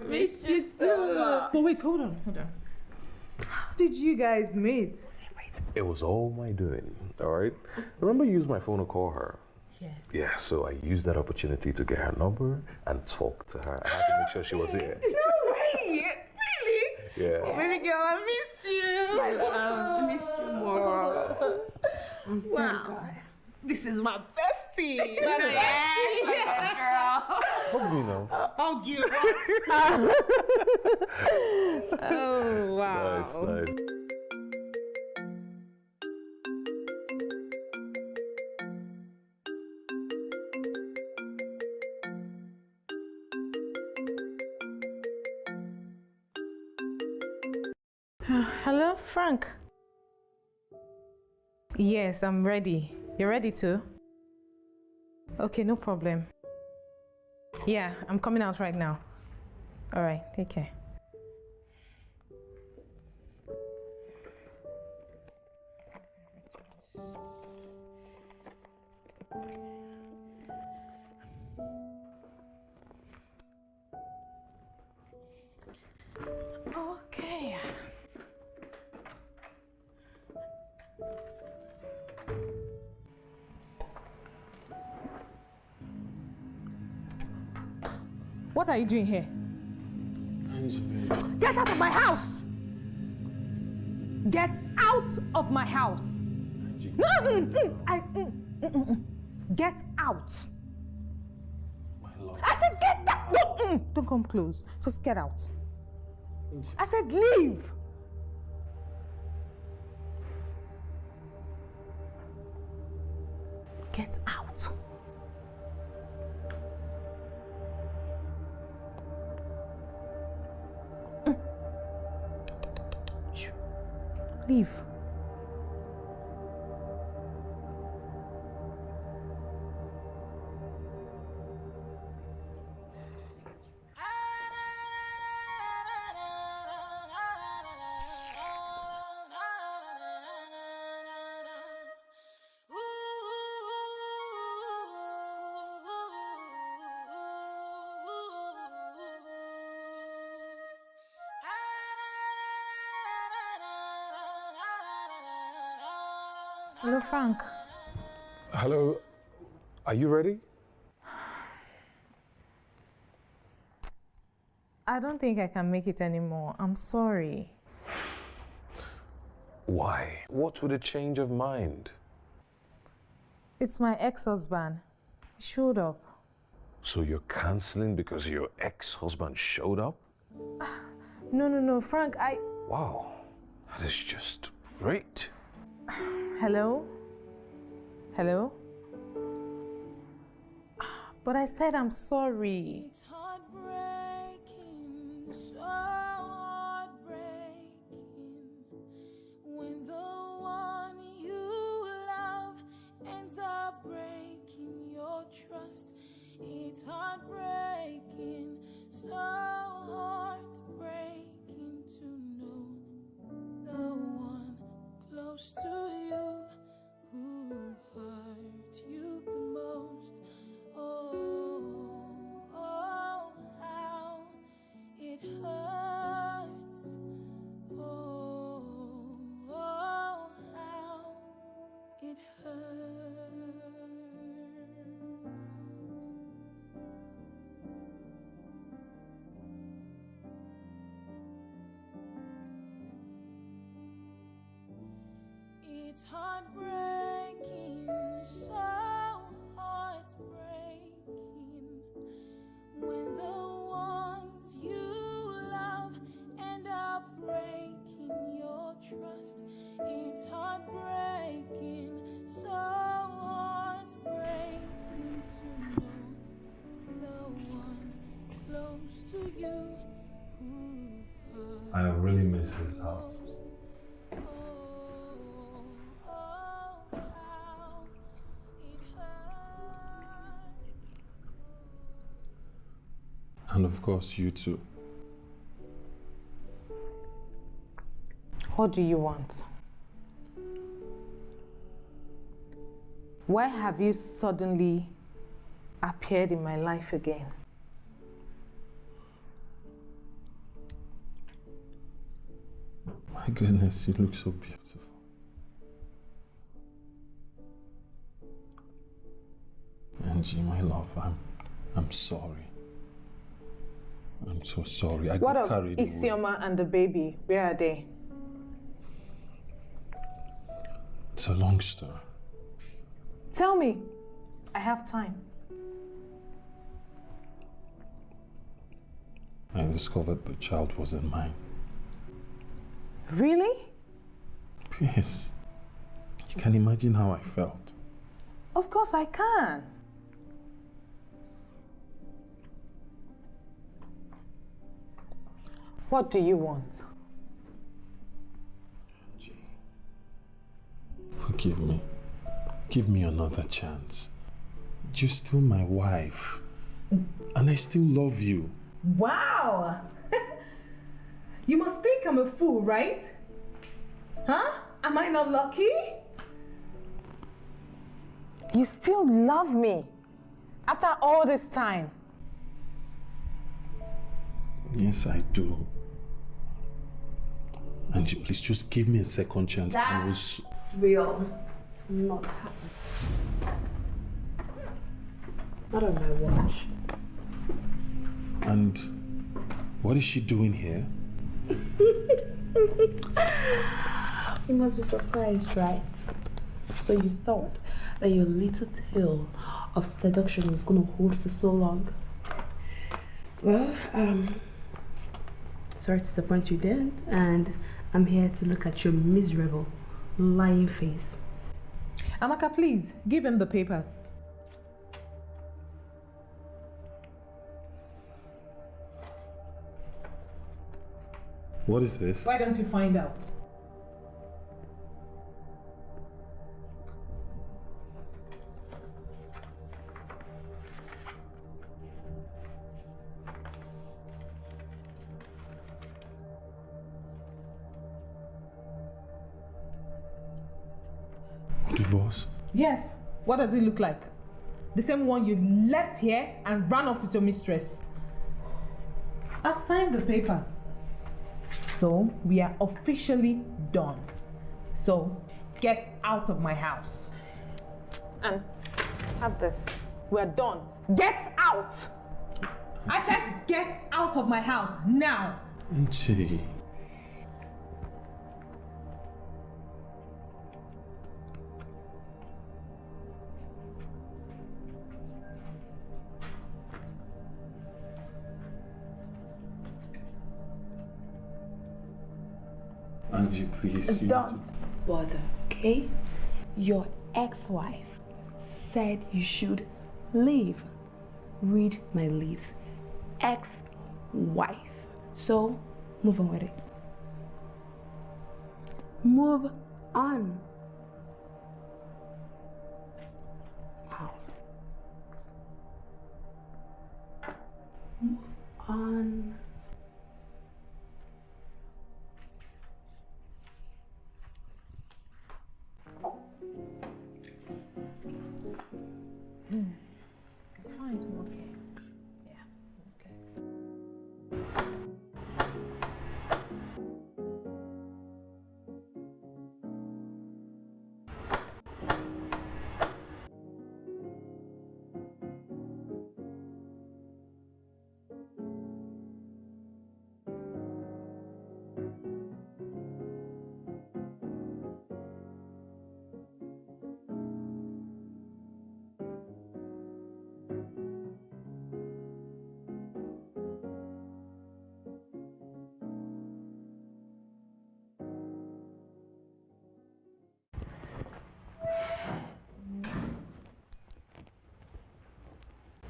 Missed you so much. But wait, hold on. How did you guys meet? It was all my doing, all right? Remember you used my phone to call her? Yes. Yeah, so I used that opportunity to get her number and talk to her. I had to make sure she was here. No way! Really? Yeah. Oh, baby girl, I missed you. I missed you more. Wow. This is my bestie. My girl. Hug me now. Hug you. Oh, wow. Nice. Hello, Frank. Yes, I'm ready. You're ready too? Okay, no problem. Yeah, I'm coming out right now. All right, take care. Okay. What are you doing here? Get out of my house! Get out of my house! Get out! I said get out! Don't come close. Just get out. I said leave! Get out. Leave. Hello, Frank. Hello, are you ready? I don't think I can make it anymore. I'm sorry. Why? What would a change of mind? It's my ex-husband. He showed up. So you're canceling because your ex-husband showed up? No, Frank, Wow, that is just great. Hello? Hello? But I said I'm sorry. It's heartbreaking, so heartbreaking, when the one you love ends up breaking your trust. It's heartbreaking, so heartbreaking to know the one close to you who hurt you the most. Oh, how it hurts. Oh, how it hurts. It's heartbreaking, so heartbreaking, when the ones you love end up breaking your trust. It's heartbreaking, so heartbreaking to know the one close to you who hurts. I really miss this house. And of course, you too. What do you want? Why have you suddenly appeared in my life again? My goodness, you look so beautiful. Angie, my love, I'm sorry. I'm so sorry. I got carried away. Isioma and the baby? Where are they? It's a long story. Tell me. I have time. I discovered the child wasn't mine. Really? Yes. You can imagine how I felt. Of course I can. What do you want? Angie, forgive me. Give me another chance. You're still my wife. And I still love you. Wow! You must think I'm a fool, right? Huh? Am I not lucky? You still love me after all this time? Yes, I do. Angie, please just give me a second chance. That will not happen. Not on my watch. And what is she doing here? You must be surprised, right? So you thought that your little tale of seduction was going to hold for so long? Well, sorry to disappoint you, didn't, and I'm here to look at your miserable, lying face. Amaka, please, give him the papers. What is this? Why don't you find out? Divorce? Yes. What does it look like? The same one you left here and ran off with your mistress. I've signed the papers. So, we are officially done. So, get out of my house. And have this. We're done. Get out! I said get out of my house now. Angie. Angie, please. Don't bother, okay? Your ex-wife said you should leave. Read my lips. Ex-wife. So, move on with it. Move on. Out. Move on. It's fine, I'm okay. Yeah, okay.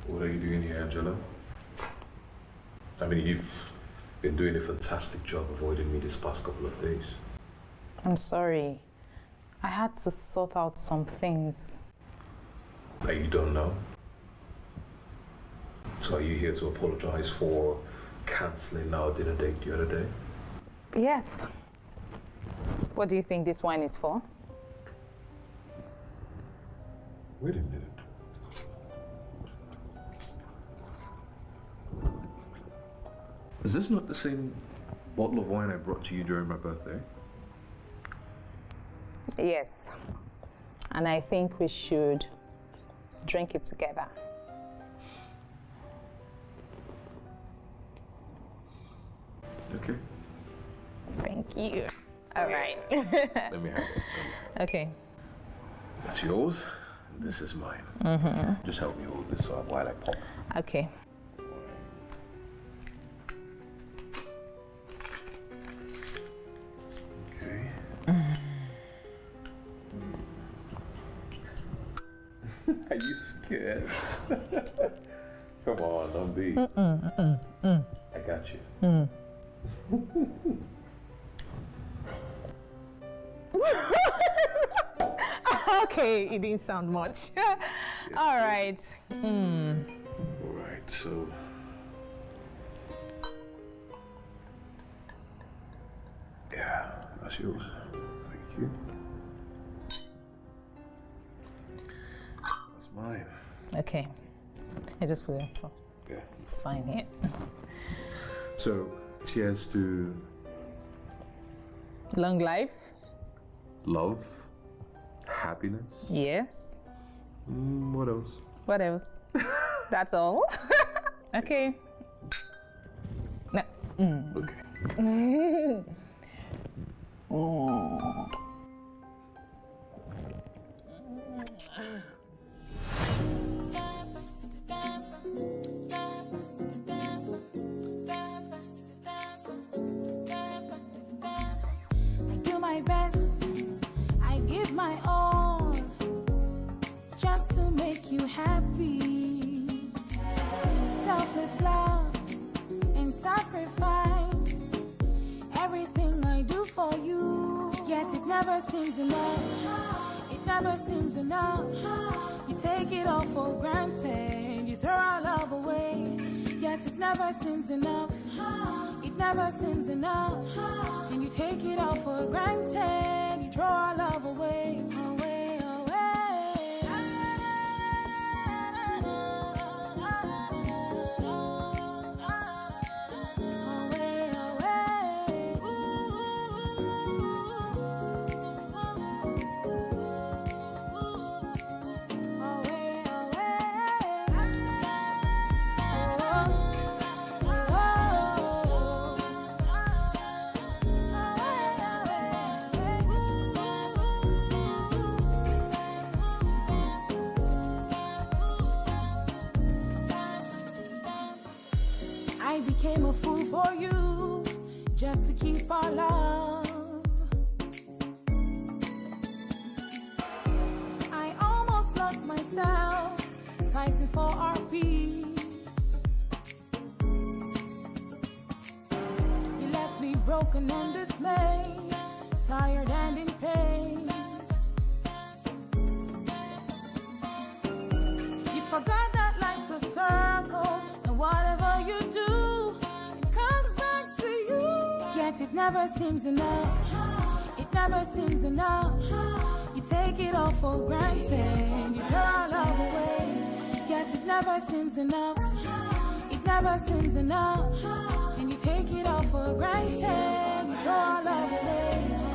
What are you doing here, Angela? I mean, you've been doing a fantastic job avoiding me this past couple of days. I'm sorry. I had to sort out some things. That you don't know? So are you here to apologize for cancelling our dinner date the other day? Yes. What do you think this wine is for? Wait a minute. Is this not the same bottle of wine I brought to you during my birthday? Yes. And I think we should drink it together. Okay. Thank you. All right. Let me have it. Okay. That's yours. This is mine. Just help me hold this while I pop. Okay. Okay. Are you scared? Come on, don't be. I got you. Okay, it didn't sound much. All right. All right, so. Yeah, that's yours. Thank you. That's mine. Okay. I just put it. Yeah. It's fine here. So, cheers to Long life? love, happiness. Yes. What else? What else? That's all. Okay. No. Okay. I do my best, I give my all, just to make you happy. Selfless love and sacrifice, everything I do for you. Yet it never seems enough, it never seems enough. You take it all for granted, you throw our love away. Yet it never seems enough, it never seems enough. And you take it all for granted, you throw our love away, away, away. Away, away. I became a fool for you just to keep our love. I almost lost myself fighting for our peace. You left me broken and dismayed, tired and in pain. You forgot that life's a circle, and whatever you do, it comes back to you. Yet it never seems enough. It never seems enough. You take it all for granted. You throw our love away. Yet it never seems enough. It never seems enough. And you take it all for granted. You throw our love away.